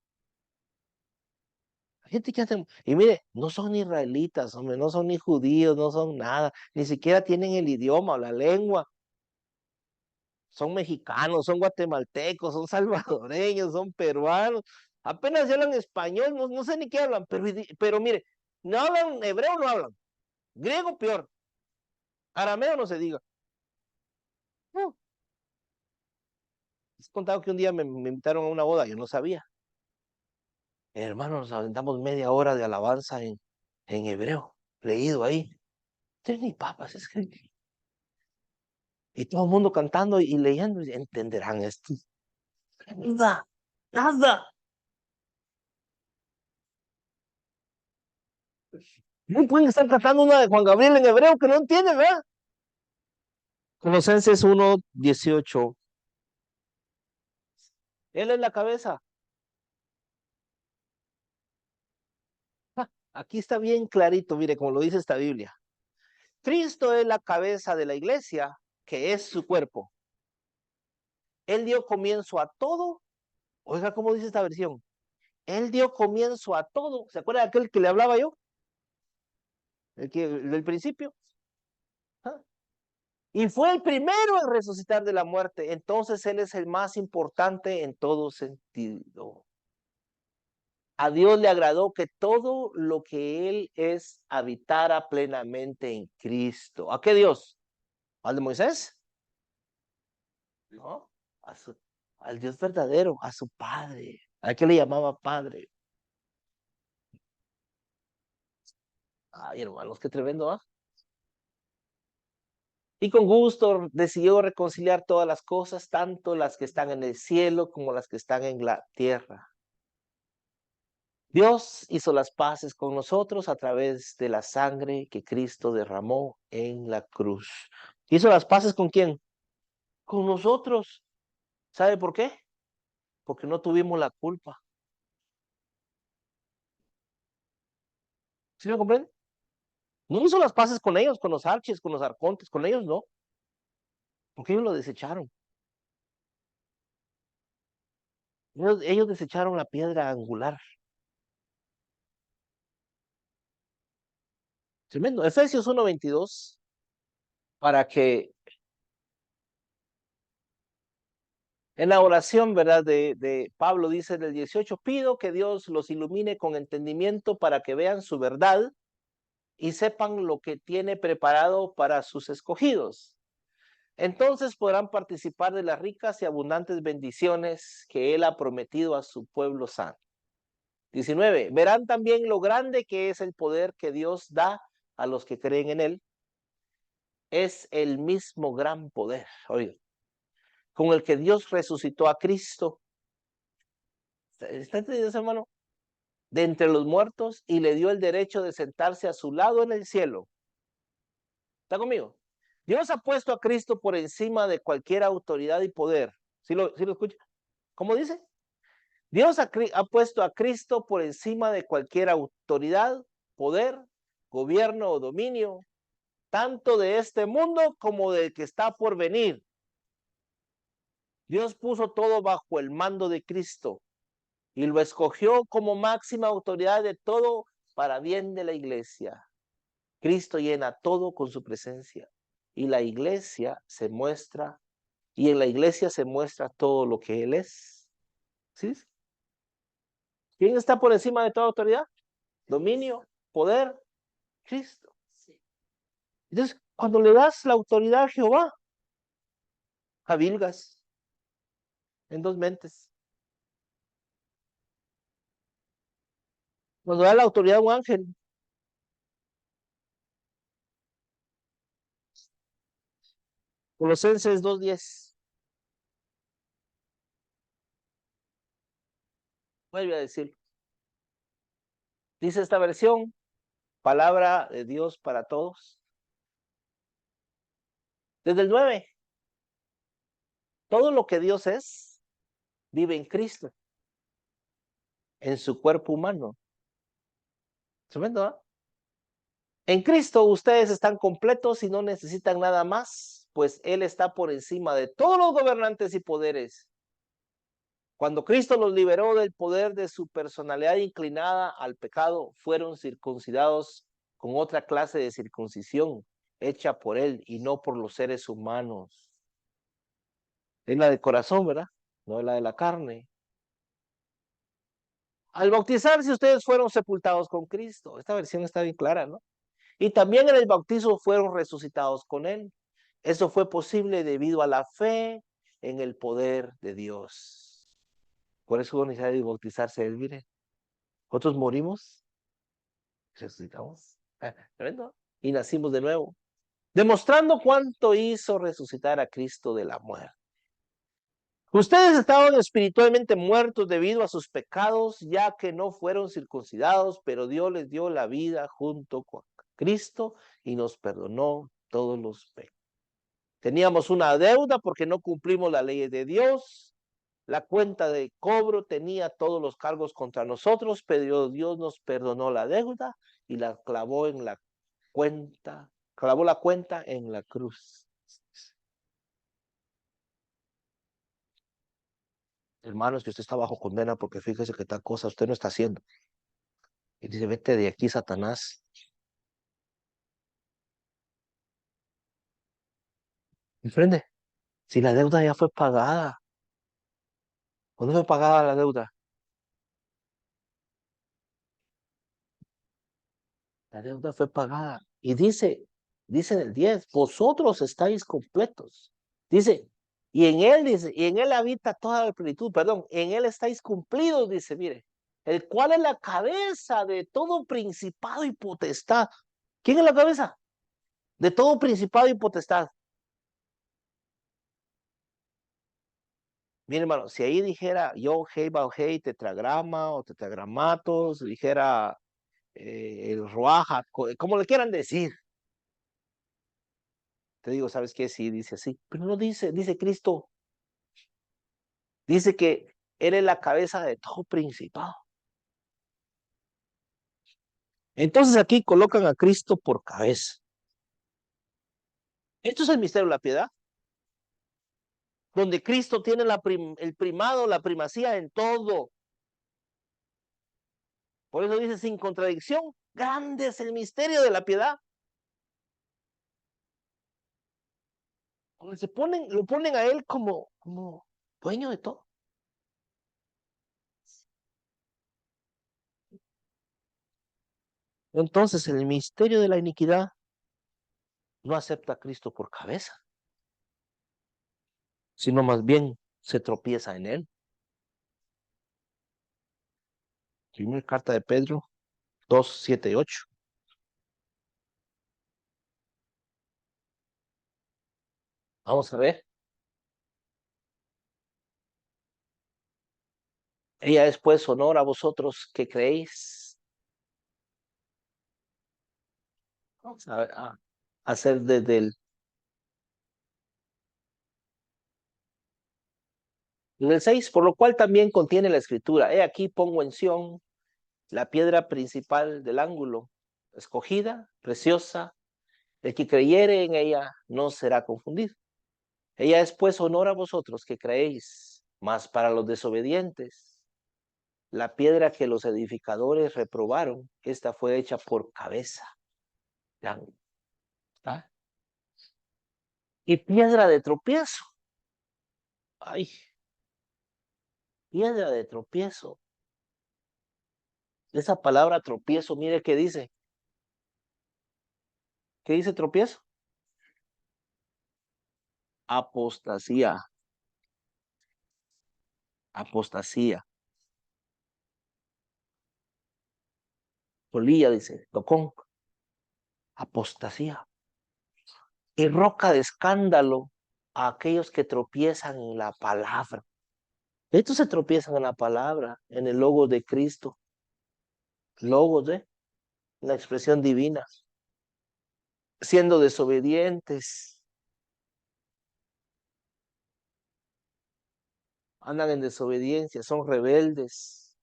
Hay gente que anda. Y mire, no son israelitas, hombre, no son ni judíos, no son nada. Ni siquiera tienen el idioma o la lengua. Son mexicanos, son guatemaltecos, son salvadoreños, son peruanos. Apenas hablan español, no sé ni qué hablan. Pero mire, no hablan hebreo, no hablan. Griego peor. Arameo no se diga. No. Les he contado que un día me invitaron a una boda, yo no sabía. Hermano, nos aventamos media hora de alabanza en hebreo, leído ahí. Ustedes ni papas, es que. Y todo el mundo cantando y leyendo, entenderán esto. Nada, nada. No pueden estar cantando una de Juan Gabriel en hebreo que no entienden, ¿verdad? Colosenses 1:18. Él es la cabeza. Aquí está bien clarito, mire, como lo dice esta Biblia. Cristo es la cabeza de la iglesia, que es su cuerpo. Él dio comienzo a todo Oiga, ¿cómo dice esta versión? Él dio comienzo a todo. ¿Se acuerda de aquel que le hablaba yo? El del principio. ¿Ah? Y fue el primero en resucitar de la muerte. Entonces Él es el más importante en todo sentido. A Dios le agradó que todo lo que Él es habitara plenamente en Cristo. ¿A qué Dios? ¿Al de Moisés? No, a su, al Dios verdadero, a su Padre. ¿A qué le llamaba Padre? Ay, hermanos, qué tremendo, ¿ah? Y con gusto decidió reconciliar todas las cosas, tanto las que están en el cielo como las que están en la tierra. Dios hizo las paces con nosotros a través de la sangre que Cristo derramó en la cruz. ¿Hizo las paces con quién? Con nosotros. ¿Sabe por qué? Porque no tuvimos la culpa. ¿Sí me comprende? No hizo las paces con ellos, con los arches, con los arcontes, con ellos no, porque ellos lo desecharon. Ellos desecharon la piedra angular. Tremendo. Efesios 1:22, para que en la oración, ¿verdad? De Pablo dice en el 18, pido que Dios los ilumine con entendimiento para que vean su verdad y sepan lo que tiene preparado para sus escogidos. Entonces podrán participar de las ricas y abundantes bendiciones que Él ha prometido a su pueblo santo. 19. Verán también lo grande que es el poder que Dios da a los que creen en Él. Es el mismo gran poder, oiga, con el que Dios resucitó a Cristo. ¿Está entendiendo, hermano? De entre los muertos y le dio el derecho de sentarse a su lado en el cielo. ¿Está conmigo? Dios ha puesto a Cristo por encima de cualquier autoridad y poder. ¿Sí lo escucha? ¿Cómo dice? Dios ha puesto a Cristo por encima de cualquier autoridad, poder, gobierno o dominio, tanto de este mundo como del que está por venir. Dios puso todo bajo el mando de Cristo y lo escogió como máxima autoridad de todo para bien de la iglesia. Cristo llena todo con su presencia y la iglesia se muestra, y en la iglesia se muestra todo lo que Él es. ¿Sí? ¿Quién está por encima de toda autoridad? Dominio, poder, Cristo. Entonces, cuando le das la autoridad a Jehová, cabilgas en dos mentes. Cuando da la autoridad a un ángel, Colosenses 2:10, vuelve a decir, dice esta versión, palabra de Dios para todos. Desde el 9, todo lo que Dios es, vive en Cristo, en su cuerpo humano. Tremendo, ¿eh? En Cristo ustedes están completos y no necesitan nada más, pues Él está por encima de todos los gobernantes y poderes. Cuando Cristo los liberó del poder de su personalidad inclinada al pecado, fueron circuncidados con otra clase de circuncisión hecha por Él y no por los seres humanos. Es la de corazón, ¿verdad? No es la de la carne. Al bautizarse ustedes fueron sepultados con Cristo. Esta versión está bien clara, ¿no? Y también en el bautizo fueron resucitados con Él. Eso fue posible debido a la fe en el poder de Dios. Por eso es necesario bautizarse Él, mire. Nosotros morimos, resucitamos, ¿tremendo? Y nacimos de nuevo, demostrando cuánto hizo resucitar a Cristo de la muerte. Ustedes estaban espiritualmente muertos debido a sus pecados, ya que no fueron circuncidados, pero Dios les dio la vida junto con Cristo y nos perdonó todos los pecados. Teníamos una deuda porque no cumplimos la ley de Dios. La cuenta de cobro tenía todos los cargos contra nosotros, pero Dios nos perdonó la deuda y la clavó en la cuenta, clavó la cuenta en la cruz. hermano, es que usted está bajo condena porque fíjese que tal cosa usted no está haciendo. Y dice, vete de aquí, Satanás. Enfrente. Si la deuda ya fue pagada. ¿Cuándo fue pagada la deuda? La deuda fue pagada. Y dice en el 10, vosotros estáis completos. Dice, y en él habita toda la plenitud, perdón, en él estáis cumplidos, dice, mire, el cual es la cabeza de todo principado y potestad. ¿Quién es la cabeza? De todo principado y potestad. Mire, hermano, si ahí dijera yo, hey, hey, tetragrama o tetragramatos, dijera el roaja, como le quieran decir, te digo, ¿sabes qué? Sí, dice así, pero no dice, dice Cristo, dice que Él es la cabeza de todo principado. Entonces aquí colocan a Cristo por cabeza. Esto es el misterio de la piedad, donde Cristo tiene el primado, la primacía en todo. Por eso dice sin contradicción, grande es el misterio de la piedad. Donde lo ponen a Él como dueño de todo. Entonces el misterio de la iniquidad no acepta a Cristo por cabeza, sino más bien se tropieza en Él. Primera carta de Pedro 2, 7 y 8. Vamos a ver. Ella es pues honor a vosotros que creéis. Vamos a ver, a hacer desde el 6, por lo cual también contiene la escritura. He aquí pongo en Sión la piedra principal del ángulo, escogida, preciosa. El que creyere en ella no será confundido. Ella es pues honor a vosotros que creéis, mas para los desobedientes, la piedra que los edificadores reprobaron, esta fue hecha por cabeza. ¿Ah? Y piedra de tropiezo. Ay, piedra de tropiezo. Esa palabra tropiezo, mire qué dice. ¿Qué dice tropiezo? Apostasía. Apostasía. Polilla dice, tocón. Apostasía. Y roca de escándalo a aquellos que tropiezan en la palabra. Estos se tropiezan en la palabra, en el logo de Cristo. Logos de la expresión divina. Siendo desobedientes. Andan en desobediencia, son rebeldes.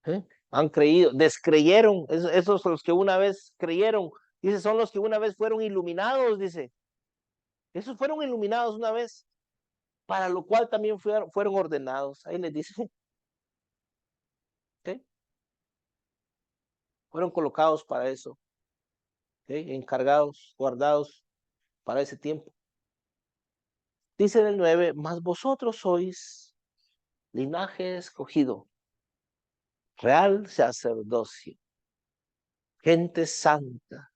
¿Eh? Han creído, descreyeron, esos son los que una vez creyeron, dice, son los que una vez fueron iluminados, dice, esos fueron iluminados una vez, para lo cual también fueron ordenados, ahí les dice, ¿okay? Fueron colocados para eso, ¿okay? Encargados, guardados para ese tiempo. Dice en el 9, mas vosotros sois linaje escogido, real sacerdocio, gente santa,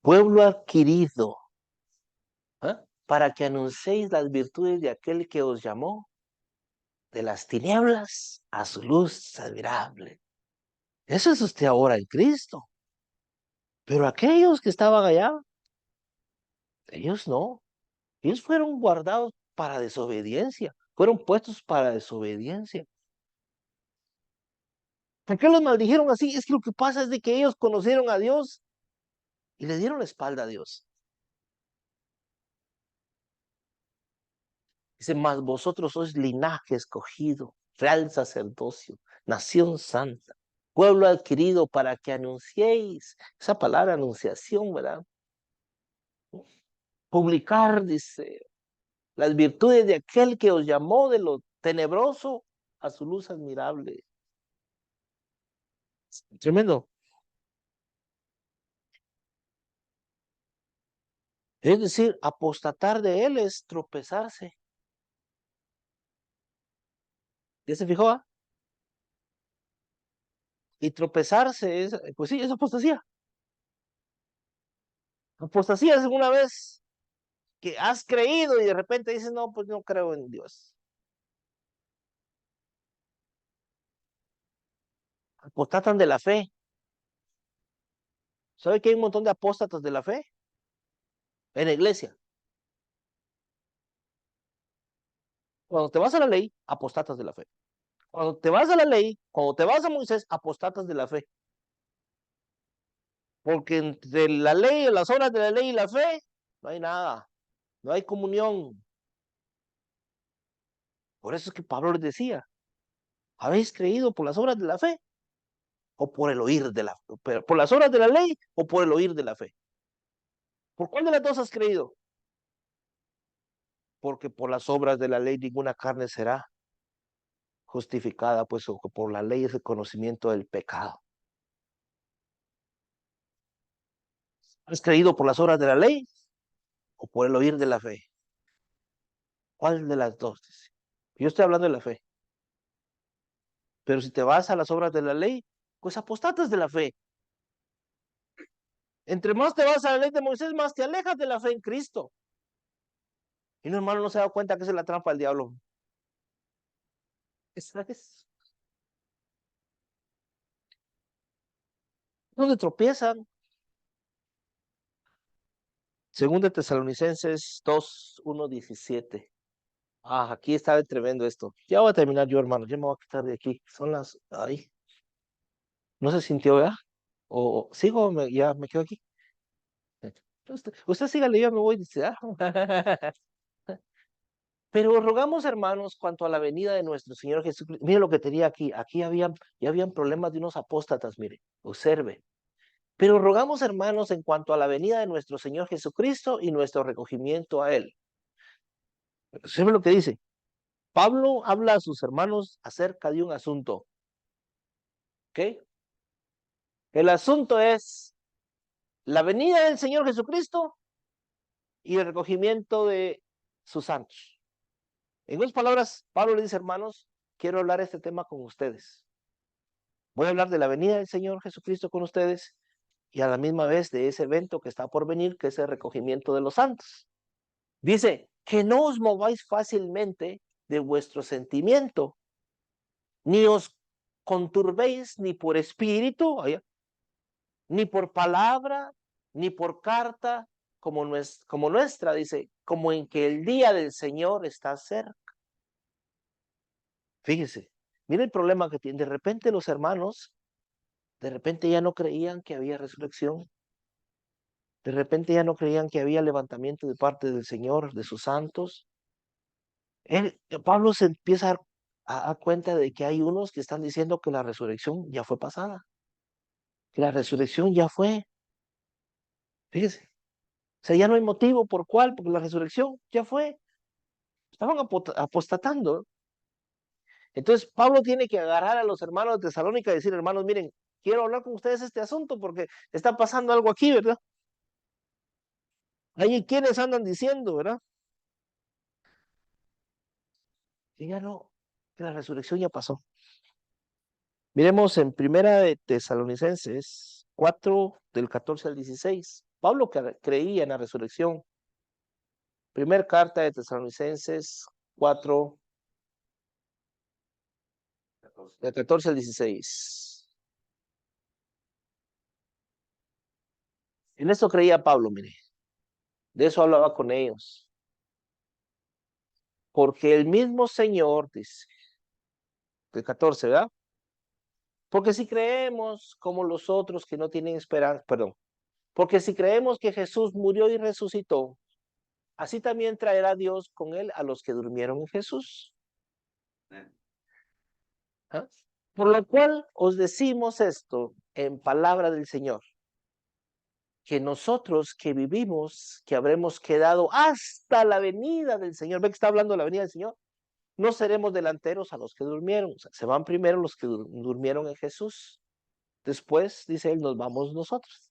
pueblo adquirido, ¿eh? Para que anunciéis las virtudes de aquel que os llamó de las tinieblas a su luz admirable. Eso es usted ahora en Cristo. Pero aquellos que estaban allá, ellos no. Ellos fueron guardados para desobediencia. Fueron puestos para desobediencia. ¿Por qué los maldijeron así? Es que lo que pasa es de que ellos conocieron a Dios y le dieron la espalda a Dios. Dice, mas vosotros sois linaje escogido, real sacerdocio, nación santa, pueblo adquirido para que anunciéis. Esa palabra anunciación, ¿verdad? Publicar, dice, las virtudes de aquel que os llamó tenebroso a su luz admirable. Tremendo. Es decir, apostatar de él es tropezarse. ¿Ya se fijó? Y tropezarse es, pues sí, es apostasía. Apostasía es una vez que has creído y de repente dices, no, pues no creo en Dios. Apostatan de la fe. ¿Sabe que hay un montón de apóstatas de la fe? En la iglesia. Cuando te vas a la ley, apostatas de la fe. Cuando te vas a la ley, cuando te vas a Moisés, apostatas de la fe. Porque entre la ley, las obras de la ley y la fe, no hay nada. No hay comunión. Por eso es que Pablo les decía, ¿habéis creído por las obras de la fe? ¿O por el oír de la fe? ¿Por las obras de la ley o por el oír de la fe? ¿Por cuál de las dos has creído? Porque por las obras de la ley ninguna carne será justificada, pues por la ley es el conocimiento del pecado. ¿Has creído por las obras de la ley o por el oír de la fe? ¿Cuál de las dos? Yo estoy hablando de la fe. Pero si te vas a las obras de la ley, pues apostatas de la fe. Entre más te vas a la ley de Moisés, más te alejas de la fe en Cristo. Y no, hermano, no se da cuenta que esa es la trampa del diablo. Esa es donde tropiezan. Según de Tesalonicenses 2:1-17. Aquí está tremendo esto. Ya voy a terminar yo, hermano. Ya me voy a quitar de aquí. Son las... Ay, no se sintió, ¿verdad? O sigo, ya me quedo aquí. Usted sígale, yo me voy. Dice, Pero rogamos, hermanos, cuanto a la venida de nuestro Señor Jesucristo. Mire lo que tenía aquí. Aquí ya habían problemas de unos apóstatas, mire. Observe. Pero rogamos, hermanos, en cuanto a la venida de nuestro Señor Jesucristo y nuestro recogimiento a Él. Observe lo que dice. Pablo habla a sus hermanos acerca de un asunto. ¿Ok? El asunto es la venida del Señor Jesucristo y el recogimiento de sus santos. En otras palabras, Pablo le dice, hermanos, quiero hablar este tema con ustedes. Voy a hablar de la venida del Señor Jesucristo con ustedes y a la misma vez de ese evento que está por venir, que es el recogimiento de los santos. Dice, que no os mováis fácilmente de vuestro sentimiento, ni os conturbéis ni por espíritu, ni por palabra, ni por carta, como nuestra, dice, como en que el día del Señor está cerca. Fíjese, mire el problema que tiene. De repente los hermanos, de repente ya no creían que había resurrección. De repente ya no creían que había levantamiento de parte del Señor, de sus santos. Pablo se empieza a dar cuenta de que hay unos que están diciendo que la resurrección ya fue pasada, que la resurrección ya fue. Fíjese, o sea, ya no hay motivo por cuál, porque la resurrección ya fue. Estaban apostatando. Entonces Pablo tiene que agarrar a los hermanos de Tesalónica y decir, hermanos, miren, quiero hablar con ustedes este asunto porque está pasando algo aquí, ¿verdad? Hay quienes andan diciendo, ¿verdad? Que ya no, que la resurrección ya pasó. Miremos en Primera de Tesalonicenses 4, del 14 al 16. Pablo creía en la resurrección. Primer carta de Tesalonicenses 4, del 14 al 16. En eso creía Pablo, mire. De eso hablaba con ellos. Porque el mismo Señor, dice, el 14, ¿verdad? Porque si creemos como los otros que no tienen esperanza, perdón, porque si creemos que Jesús murió y resucitó, así también traerá Dios con él a los que durmieron en Jesús. ¿Ah? Por lo cual os decimos esto en palabra del Señor, que nosotros que vivimos, que habremos quedado hasta la venida del Señor, ve que está hablando de la venida del Señor, no seremos delanteros a los que durmieron. O sea, se van primero los que durmieron en Jesús. Después, dice él, nos vamos nosotros.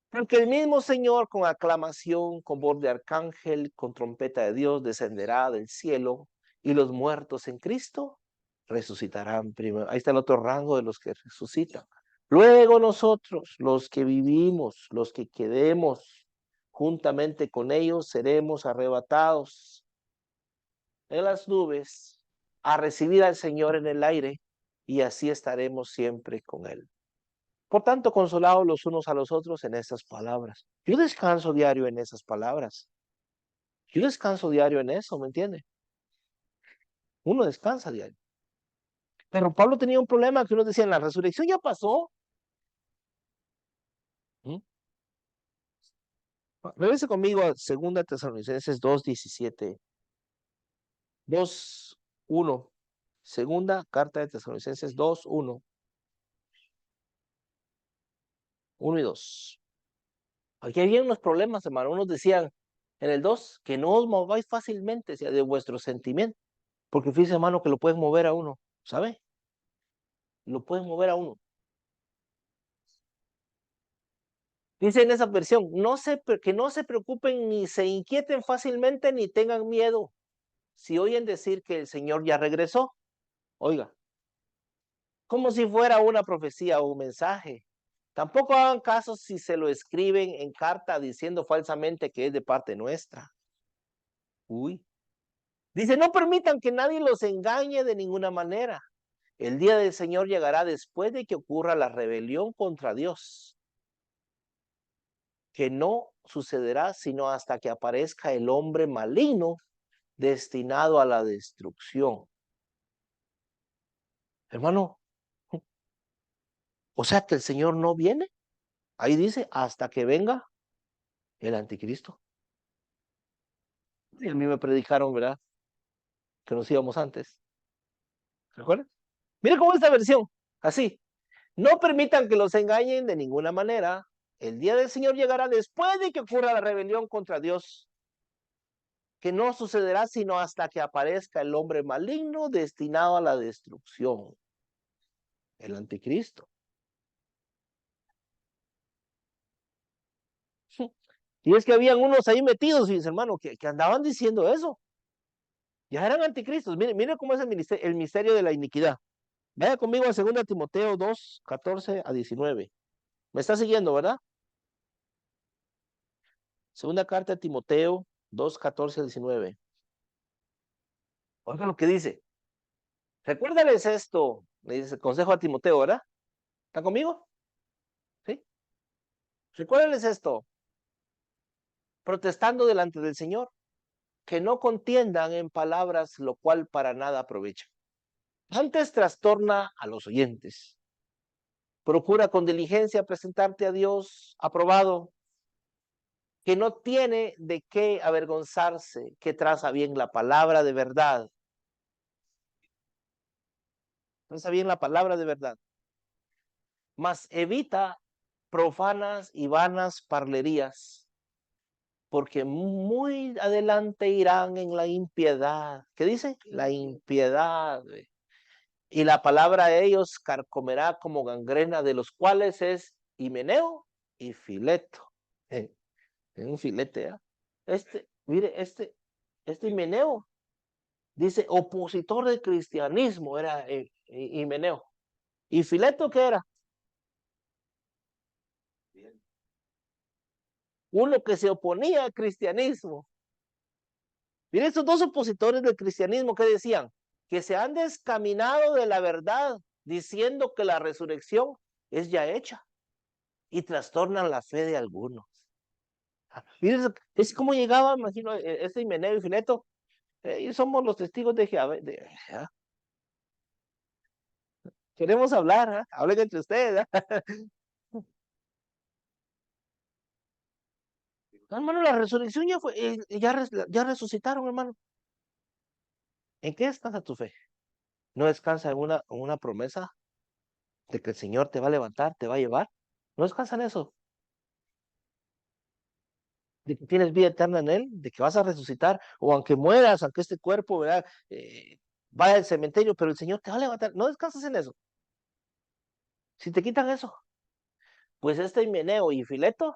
Porque el mismo Señor con aclamación, con voz de arcángel, con trompeta de Dios, descenderá del cielo y los muertos en Cristo resucitarán primero. Ahí está el otro rango de los que resucitan. Luego nosotros, los que vivimos, los que quedemos juntamente con ellos, seremos arrebatados en las nubes a recibir al Señor en el aire y así estaremos siempre con Él. Por tanto, consolados los unos a los otros en estas palabras. Yo descanso diario en esas palabras. Yo descanso diario en eso, ¿me entiende? Uno descansa diario. Pero Pablo tenía un problema que uno decía, la resurrección ya pasó. ¿Mm? Regrese conmigo a 2 Tesalonicenses 2:17. 2:1. Segunda carta de Tesalonicenses 2:1. 1 y 2. Aquí había unos problemas, hermano. Unos decían en el 2 que no os mováis fácilmente hacia de vuestros sentimientos. Porque fíjese, hermano, que lo pueden mover a uno, ¿sabe? Lo pueden mover a uno. Dice en esa versión, que no se preocupen ni se inquieten fácilmente ni tengan miedo. Si oyen decir que el Señor ya regresó, oiga, como si fuera una profecía o un mensaje. Tampoco hagan caso si se lo escriben en carta diciendo falsamente que es de parte nuestra. Uy. Dice, no permitan que nadie los engañe de ninguna manera. El día del Señor llegará después de que ocurra la rebelión contra Dios, que no sucederá sino hasta que aparezca el hombre maligno destinado a la destrucción. Hermano, o sea que el Señor no viene. Ahí dice, hasta que venga el anticristo. Y a mí me predicaron, ¿verdad? Que nos íbamos antes. ¿Recuerdan? Mira cómo es esta versión. Así. No permitan que los engañen de ninguna manera. El día del Señor llegará después de que ocurra la rebelión contra Dios, que no sucederá sino hasta que aparezca el hombre maligno destinado a la destrucción, el anticristo. Y es que habían unos ahí metidos, mis hermanos, que andaban diciendo eso. Ya eran anticristos. Mire cómo es el misterio de la iniquidad. Vaya conmigo a 2 Timoteo 2:14-19. Me está siguiendo, ¿verdad? Segunda carta de Timoteo 2:14-19. Oiga lo que dice. Recuérdales esto, le dice el consejo a Timoteo, ¿verdad? ¿Está conmigo? ¿Sí? Recuérdales esto, protestando delante del Señor, que no contiendan en palabras, lo cual para nada aprovecha. Antes trastorna a los oyentes. Procura con diligencia presentarte a Dios aprobado, que no tiene de qué avergonzarse, que traza bien la palabra de verdad. Traza bien la palabra de verdad. Mas evita profanas y vanas parlerías, porque muy adelante irán en la impiedad. ¿Qué dice? La impiedad. Y la palabra de ellos carcomerá como gangrena, de los cuales es Himeneo y Fileto. Es un filete, ¿eh? Mire, este Himeneo, dice, opositor del cristianismo era Himeneo. ¿Y Fileto qué era? Uno que se oponía al cristianismo. Mire, estos dos opositores del cristianismo, ¿qué decían? Que se han descaminado de la verdad, diciendo que la resurrección es ya hecha, y trastornan la fe de algunos. Mire, es como llegaba, imagino, este Himeneo y Fileto, y somos los testigos de Jehová. Queremos hablar, ¿eh? Hablen entre ustedes. No, hermano, la resurrección ya fue, ya resucitaron, hermano. ¿En qué descansa tu fe? ¿No descansa en una promesa de que el Señor te va a levantar, te va a llevar? ¿No descansa en eso? de que tienes vida eterna en Él, de que vas a resucitar, o aunque mueras, aunque este cuerpo, ¿verdad? Vaya al cementerio, pero el Señor te va a levantar. No descansas en eso. Si te quitan eso, pues este Himeneo y Fileto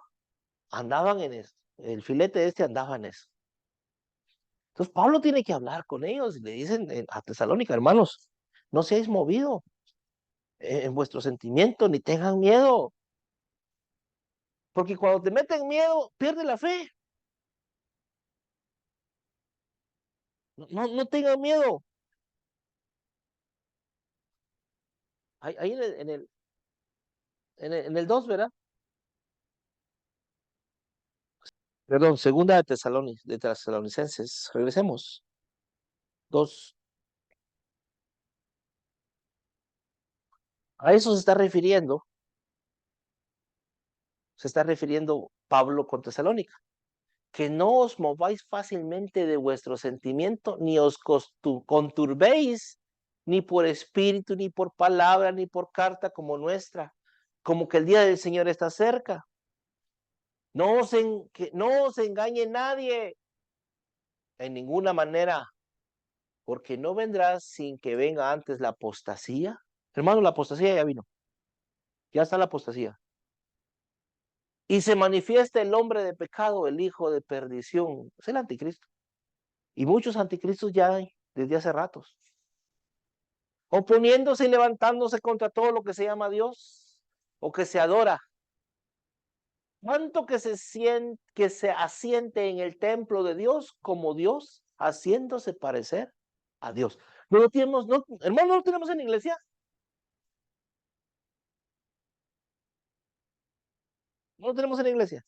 andaban en eso. El filete de este andaba en eso. Entonces Pablo tiene que hablar con ellos y le dicen a Tesalónica, hermanos, no seáis movidos en vuestro sentimiento, ni tengan miedo, porque cuando te meten miedo, pierde la fe. No tengan miedo. Ahí en el 2, ¿verdad? Perdón, segunda de Tesalonicenses. Regresemos. 2. A eso se está refiriendo Pablo con Tesalónica. Que no os mováis fácilmente de vuestro sentimiento, ni os conturbéis, ni por espíritu, ni por palabra, ni por carta como nuestra, como que el día del Señor está cerca. Que no os engañe nadie en ninguna manera, porque no vendrá sin que venga antes la apostasía. Hermano, la apostasía ya vino, ya está la apostasía. Y se manifiesta el hombre de pecado, el hijo de perdición, es el anticristo. Y muchos anticristos ya hay desde hace ratos, oponiéndose y levantándose contra todo lo que se llama Dios o que se adora. Tanto que se asiente en el templo de Dios como Dios, haciéndose parecer a Dios. No lo tenemos, no, hermano, no lo tenemos en la iglesia. No lo tenemos en la iglesia.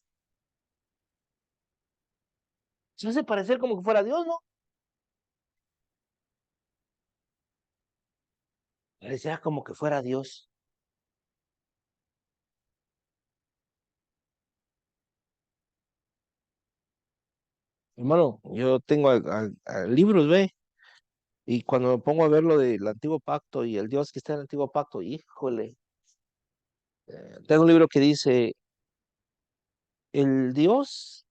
Se hace parecer como que fuera Dios, ¿no? Parecía como que fuera Dios. Hermano, yo tengo libros, ve, y cuando me pongo a ver lo del antiguo pacto y el Dios que está en el antiguo pacto, híjole, tengo un libro que dice, el Dios,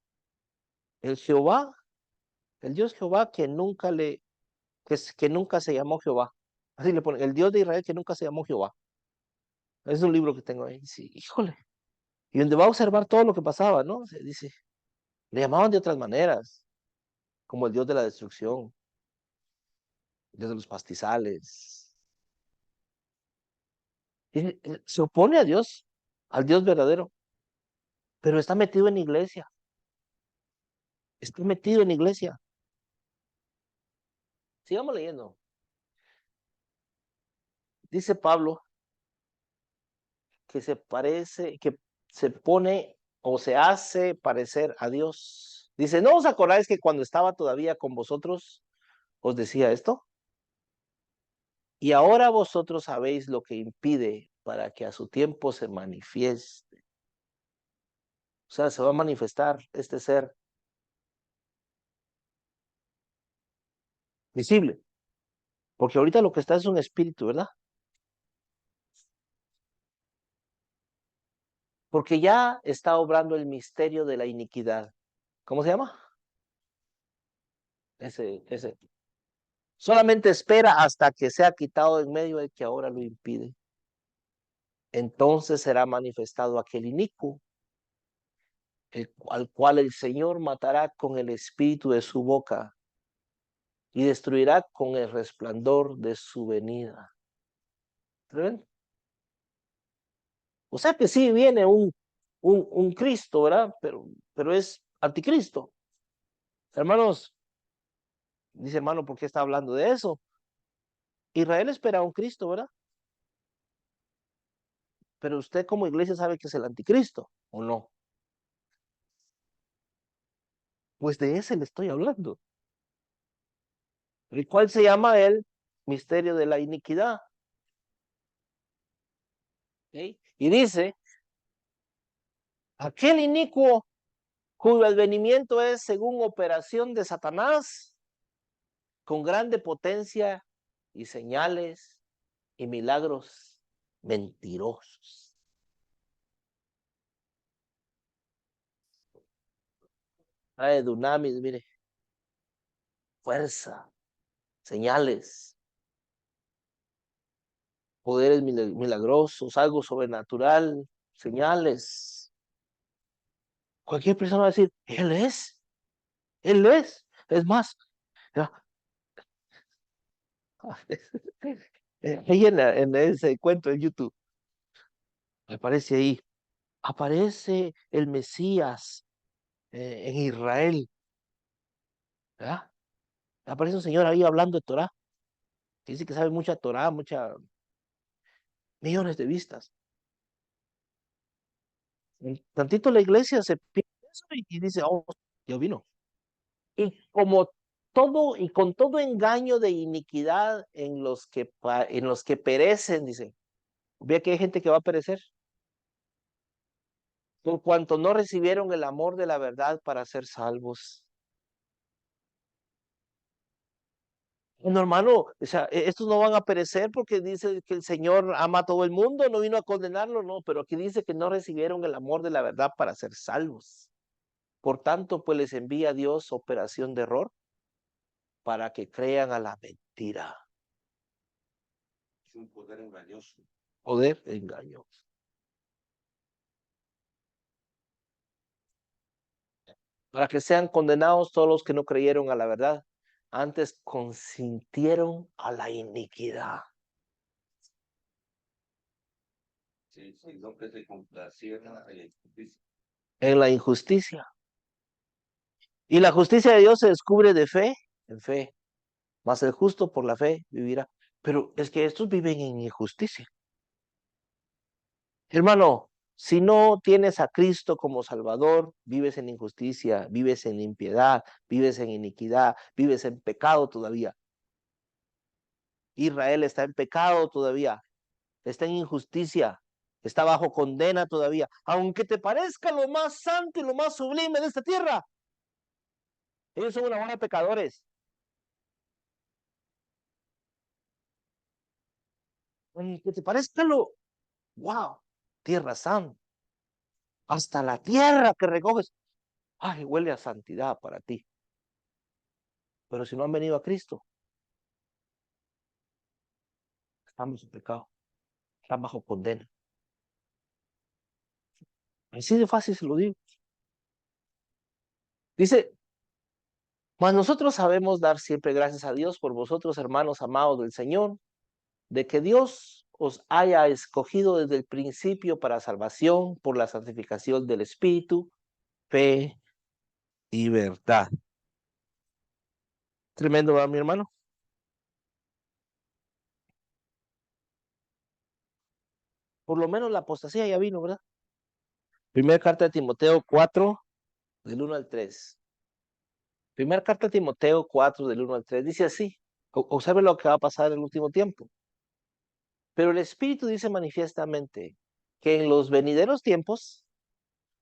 el Jehová, el Dios Jehová que nunca se llamó Jehová. Así le pone, el Dios de Israel que nunca se llamó Jehová. Es un libro que tengo ahí. Sí, híjole. Y donde va a observar todo lo que pasaba, ¿no? Se dice, le llamaban de otras maneras, como el Dios de la destrucción, el Dios de los pastizales. Se opone a Dios, al Dios verdadero, pero está metido en iglesia. Está metido en iglesia. Sigamos leyendo. Dice Pablo que se pone o se hace parecer a Dios. Dice, ¿no os acordáis que cuando estaba todavía con vosotros os decía esto? Y ahora vosotros sabéis lo que impide para que a su tiempo se manifieste. O sea, se va a manifestar este ser visible. Porque ahorita lo que está es un espíritu, ¿verdad? Porque ya está obrando el misterio de la iniquidad. ¿Cómo se llama? Ese. Solamente espera hasta que sea quitado en medio del que ahora lo impide. Entonces será manifestado aquel inicuo, al cual el Señor matará con el espíritu de su boca y destruirá con el resplandor de su venida. ¿Ven? O sea que sí viene un Cristo, ¿verdad? Pero es anticristo. Hermanos, dice hermano, ¿por qué está hablando de eso? Israel espera a un Cristo, ¿verdad? Pero usted como iglesia sabe que es el anticristo, ¿o no? Pues de ese le estoy hablando. El cual se llama el misterio de la iniquidad. ¿Sí? Y dice, aquel inicuo cuyo advenimiento es según operación de Satanás, con grande potencia y señales y milagros mentirosos. trae dunamis, mire, fuerza, señales, poderes milagrosos, algo sobrenatural, señales. Cualquier persona va a decir, Él es. Es más, ya, ahí en ese cuento en YouTube, aparece ahí, aparece el Mesías en Israel, ¿verdad? Aparece un señor ahí hablando de Torah, que dice que sabe mucha Torah, millones de vistas. Tantito la iglesia se pierde eso y dice, oh, ya vino. Y como todo, y con todo engaño de iniquidad en los que perecen, dice, ve que hay gente que va a perecer, por cuanto no recibieron el amor de la verdad para ser salvos. No, hermano, o sea, estos no van a perecer porque dice que el Señor ama a todo el mundo, no vino a condenarlo, no, pero aquí dice que no recibieron el amor de la verdad para ser salvos. Por tanto, pues les envía a Dios operación de error para que crean a la mentira. Es un poder engañoso. Poder engañoso. Para que sean condenados todos los que no creyeron a la verdad, antes consintieron a la iniquidad. Sí, sino que se complacieron en la injusticia. Y la justicia de Dios se descubre de fe en fe, mas el justo por la fe vivirá. Pero es que estos viven en injusticia. Hermano, si no tienes a Cristo como Salvador, vives en injusticia, vives en impiedad, vives en iniquidad, vives en pecado todavía. Israel está en pecado todavía, está en injusticia, está bajo condena todavía. Aunque te parezca lo más santo y lo más sublime de esta tierra, ellos son una banda de pecadores. Aunque te parezca wow, tierra santa, hasta la tierra que recoges, ay, huele a santidad para ti. Pero si no han venido a Cristo, estamos en pecado, están bajo condena. Así de fácil se lo digo. Dice, mas nosotros sabemos dar siempre gracias a Dios por vosotros, hermanos amados del Señor, de que Dios os haya escogido desde el principio para salvación por la santificación del Espíritu, fe y verdad. Tremendo, ¿verdad, mi hermano? Por lo menos la apostasía ya vino, ¿verdad? Primera carta de Timoteo 4, del 1 al 3. Primera carta de Timoteo 4, del 1 al 3. Dice así, observe lo que va a pasar en el último tiempo. Pero el Espíritu dice manifiestamente que en los venideros tiempos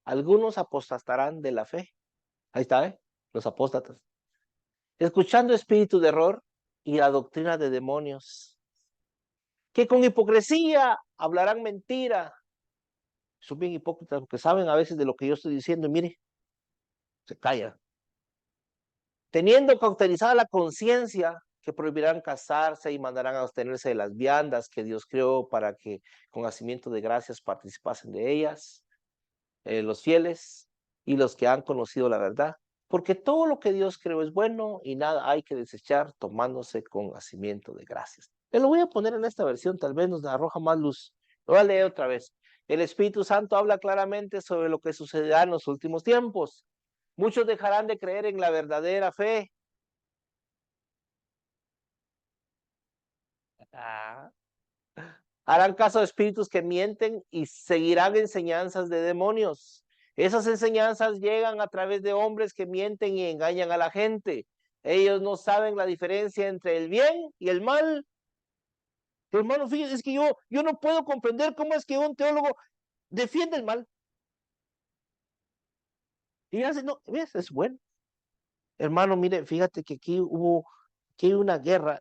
algunos apostatarán de la fe. Ahí está, ¿eh? Los apóstatas. Escuchando espíritu de error y la doctrina de demonios, que con hipocresía hablarán mentira. Son bien hipócritas porque saben a veces de lo que yo estoy diciendo y mire, se callan. Teniendo cauterizada la conciencia, que prohibirán casarse y mandarán a abstenerse de las viandas que Dios creó para que con hacimiento de gracias participasen de ellas, los fieles y los que han conocido la verdad. Porque todo lo que Dios creó es bueno y nada hay que desechar tomándose con hacimiento de gracias. Te lo voy a poner en esta versión, tal vez nos arroja más luz. Lo voy a leer otra vez. El Espíritu Santo habla claramente sobre lo que sucederá en los últimos tiempos. Muchos dejarán de creer en la verdadera fe. Ah. Harán caso de espíritus que mienten y seguirán enseñanzas de demonios. Esas enseñanzas llegan a través de hombres que mienten y engañan a la gente. Ellos no saben la diferencia entre el bien y el mal. Pero hermano, fíjense, es que yo no puedo comprender cómo es que un teólogo defiende el mal. Y hace, no, ¿ves? Es bueno. Hermano, mire, fíjate que aquí hay una guerra.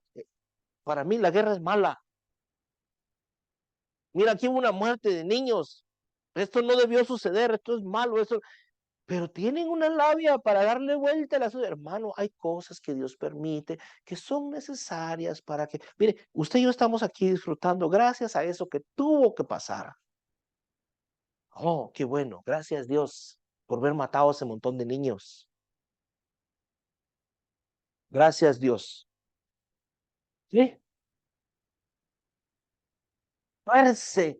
Para mí la guerra es mala. Mira, aquí hubo una muerte de niños. Esto no debió suceder, esto es malo, esto. pero tienen una labia para darle vuelta a asunto. Hermano, hay cosas que Dios permite que son necesarias para que, mire, usted y yo estamos aquí disfrutando gracias a eso que tuvo que pasar. Oh, qué bueno, gracias Dios por haber matado a ese montón de niños. Gracias Dios. ¿Sí? Parce,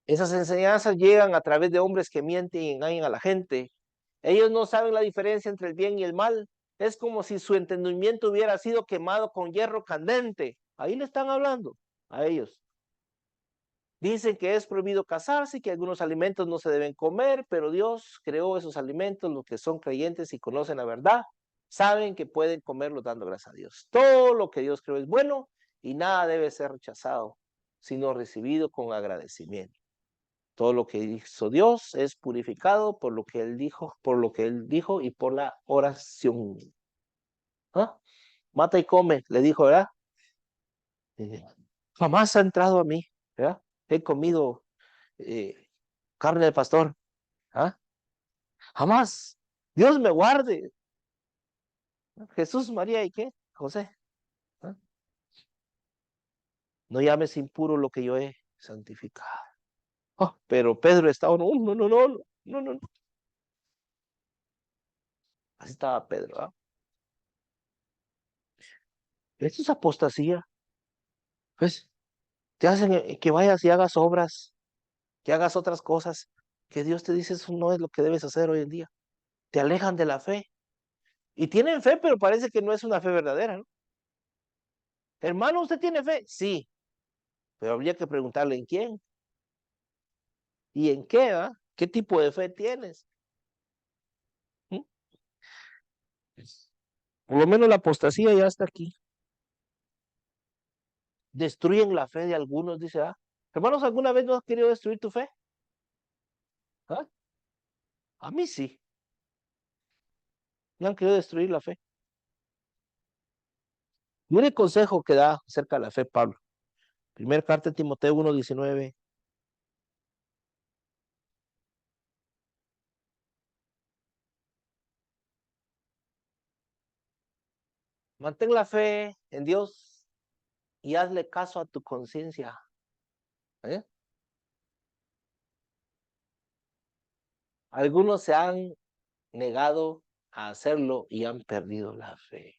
esas enseñanzas llegan a través de hombres que mienten y engañan a la gente. Ellos no saben la diferencia entre el bien y el mal. Es como si su entendimiento hubiera sido quemado con hierro candente. Ahí le están hablando a ellos. Dicen que es prohibido casarse y que algunos alimentos no se deben comer, pero Dios creó esos alimentos, los que son creyentes y conocen la verdad, saben que pueden comerlos dando gracias a Dios. Todo lo que Dios creó es bueno y nada debe ser rechazado, sino recibido con agradecimiento. Todo lo que hizo Dios es purificado por lo que Él dijo, y por la oración. ¿Ah? Mata y come, le dijo, ¿verdad? Eh, Jamás ha entrado a mí, ¿verdad? He comido eh, carne de pastor, ¿ah? Jamás. Dios me guarde. Jesús, María y qué, José. ¿Ah? No llames impuro lo que yo he santificado. Oh, pero Pedro estaba, no, no, no, no, no, no, no. Así estaba Pedro, ¿ah? Esto es apostasía. Pues te hacen que vayas y hagas obras, que hagas otras cosas, que Dios te dice eso no es lo que debes hacer hoy en día. Te alejan de la fe. Y tienen fe, pero parece que no es una fe verdadera, ¿no? Hermano, ¿usted tiene fe? Sí, pero habría que preguntarle en quién y en qué, ¿ah? ¿Qué tipo de fe tienes? ¿Mm? Por lo menos la apostasía ya está aquí. Destruyen la fe de algunos, dice, ah. Hermanos, ¿alguna vez no has querido destruir tu fe? ¿Ah? A mí sí, me han querido destruir la fe. Mire el consejo que da acerca de la fe Pablo. Primer carta de Timoteo 1:19. Mantén la fe en Dios y hazle caso a tu conciencia. ¿Eh? Algunos se han negado a hacerlo y han perdido la fe.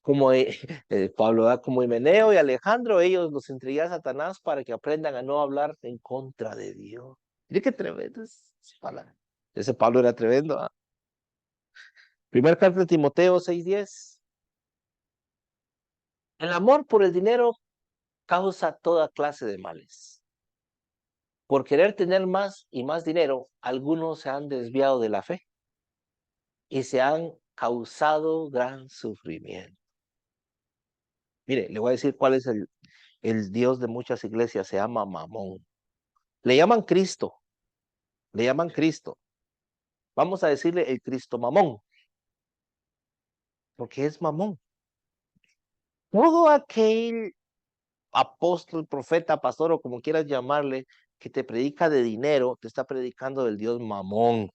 Como Pablo da como Himeneo y Alejandro, ellos los entregué a Satanás para que aprendan a no hablar en contra de Dios. Mire qué tremendo es esa palabra. Ese Pablo era tremendo. ¿Ah? Primer carta de Timoteo 6:10. El amor por el dinero causa toda clase de males. Por querer tener más y más dinero, algunos se han desviado de la fe y se han causado gran sufrimiento. Mire, le voy a decir cuál es el Dios de muchas iglesias, se llama Mamón. Le llaman Cristo, le llaman Cristo. Vamos a decirle el Cristo Mamón, porque es Mamón. Todo aquel apóstol, profeta, pastor o como quieras llamarle, que te predica de dinero, te está predicando del Dios Mamón.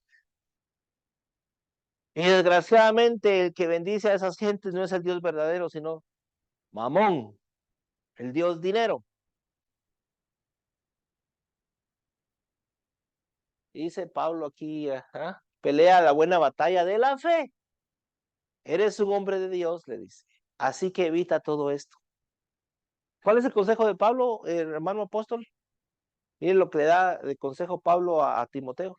Y desgraciadamente el que bendice a esas gentes no es el Dios verdadero, sino Mamón, el Dios dinero. Dice Pablo aquí, ajá, pelea la buena batalla de la fe. Eres un hombre de Dios, le dice. Así que evita todo esto. ¿Cuál es el consejo de Pablo, hermano apóstol? Miren lo que le da de consejo Pablo a Timoteo.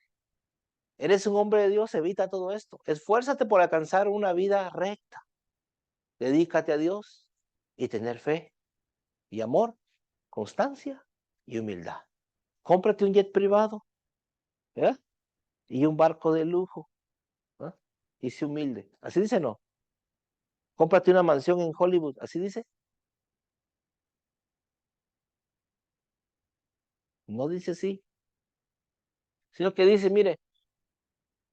Eres un hombre de Dios, evita todo esto. Esfuérzate por alcanzar una vida recta. Dedícate a Dios y tener fe y amor, constancia y humildad. Cómprate un jet privado, ¿eh? Y un barco de lujo, ¿eh? Y sé humilde. Así dice, no. Cómprate una mansión en Hollywood. Así dice. No dice así. Sino que dice, mire,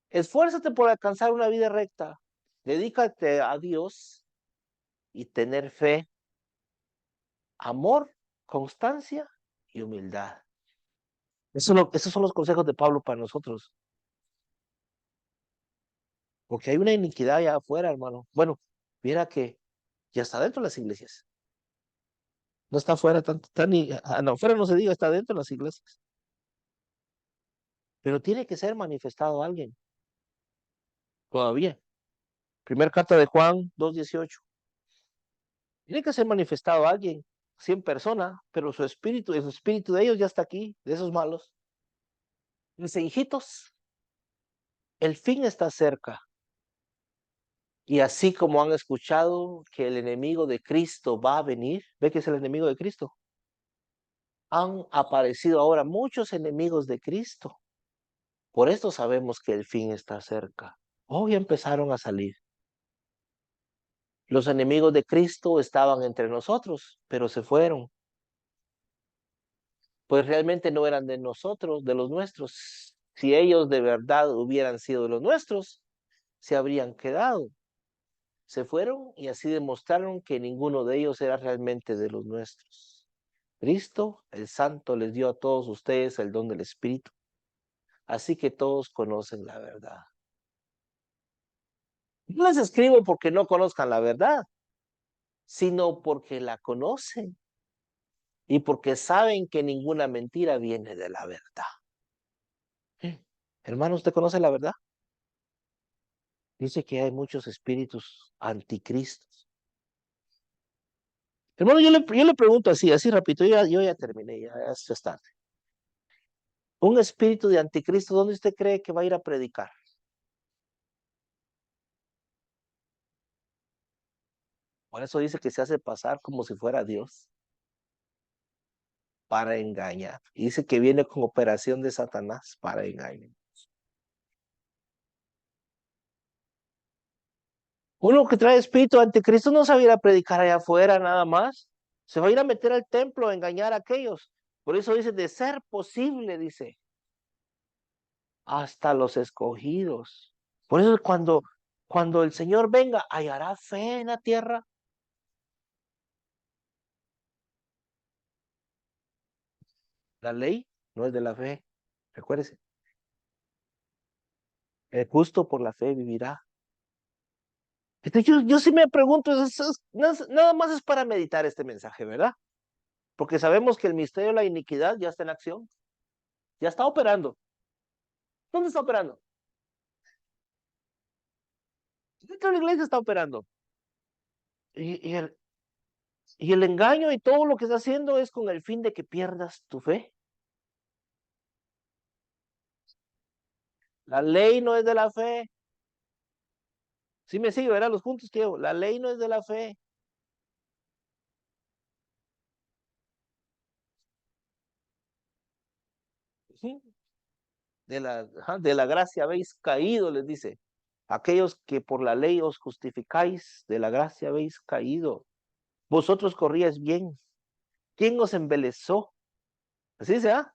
esfuérzate por alcanzar una vida recta. Dedícate a Dios y tener fe, amor, constancia y humildad. Esos son los consejos de Pablo para nosotros. Porque hay una iniquidad allá afuera, hermano. Bueno, mira que ya está dentro de las iglesias. No está afuera, no, afuera no se diga, está dentro de las iglesias. Pero tiene que ser manifestado alguien, todavía. Primera carta de Juan 2:18. Tiene que ser manifestado alguien, 100 personas, pero su espíritu, el espíritu de ellos ya está aquí, de esos malos. Dice, hijitos, el fin está cerca. Y así como han escuchado que el enemigo de Cristo va a venir, ¿ve que es el enemigo de Cristo? Han aparecido ahora muchos enemigos de Cristo. Por esto sabemos que el fin está cerca. Hoy empezaron a salir. Los enemigos de Cristo estaban entre nosotros, pero se fueron. Pues realmente no eran de nosotros, de los nuestros. Si ellos de verdad hubieran sido de los nuestros, se habrían quedado. Se fueron y así demostraron que ninguno de ellos era realmente de los nuestros. Cristo, el Santo, les dio a todos ustedes el don del Espíritu. Así que todos conocen la verdad. No les escribo porque no conozcan la verdad, sino porque la conocen y porque saben que ninguna mentira viene de la verdad. Hermano, ¿usted conoce la verdad? Dice que hay muchos espíritus anticristos. Hermano, yo le pregunto así rapidito, yo ya terminé, ya es tarde. Un espíritu de anticristo, ¿dónde usted cree que va a ir a predicar? Por eso dice que se hace pasar como si fuera Dios para engañar. Y dice que viene con operación de Satanás para engañar. Uno que trae espíritu de anticristo no se va a ir a predicar allá afuera nada más. Se va a ir a meter al templo a engañar a aquellos. Por eso dice, de ser posible, dice, hasta los escogidos. Por eso cuando el Señor venga, hallará fe en la tierra. La ley no es de la fe. Recuérdese, el justo por la fe vivirá. Entonces, yo sí me pregunto, nada más es para meditar este mensaje, ¿verdad? Porque sabemos que el misterio de la iniquidad ya está en acción, ya está operando. ¿Dónde está operando? Dentro de la iglesia está operando. Y, y, el, y el engaño y todo lo que está haciendo es con el fin de que pierdas tu fe. La ley no es de la fe. Sí me sigue, ¿verdad? Los puntos que llevo. La ley no es de la fe. ¿Sí? De la gracia habéis caído, les dice. Aquellos que por la ley os justificáis, de la gracia habéis caído. Vosotros corríais bien. ¿Quién os embelezó? Así sea.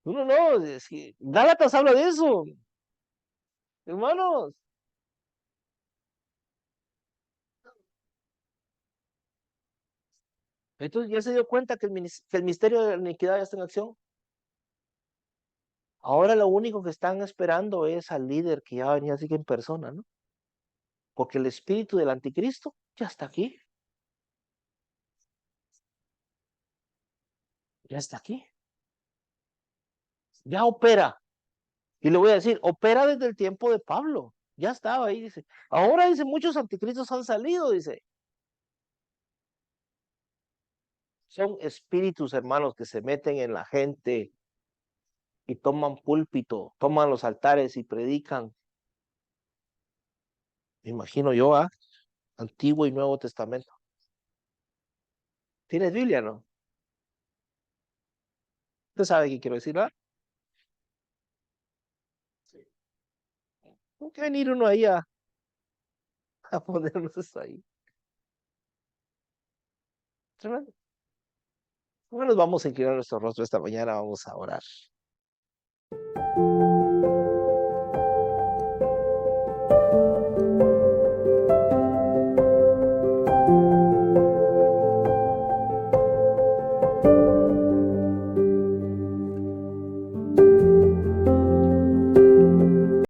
Uno no, es que Gálatas habla de eso, hermanos. Entonces ya se dio cuenta que el misterio de la iniquidad ya está en acción. Ahora lo único que están esperando es al líder que ya va a venir así que en persona, ¿no? Porque el espíritu del anticristo ya está aquí, ya está aquí, ya opera. Y le voy a decir, opera desde el tiempo de Pablo. Ya estaba ahí, dice. Ahora dice, muchos anticristos han salido, dice. Son espíritus, hermanos, que se meten en la gente y toman púlpito, toman los altares y predican. Me imagino yo, Antiguo y Nuevo Testamento. ¿Tienes Biblia, no? ¿Usted sabe qué quiero decir, verdad? Sí. ¿Por qué venir uno ahí a ponernos eso ahí? Tremendo. Bueno, nos vamos a inclinar nuestro rostro esta mañana, vamos a orar.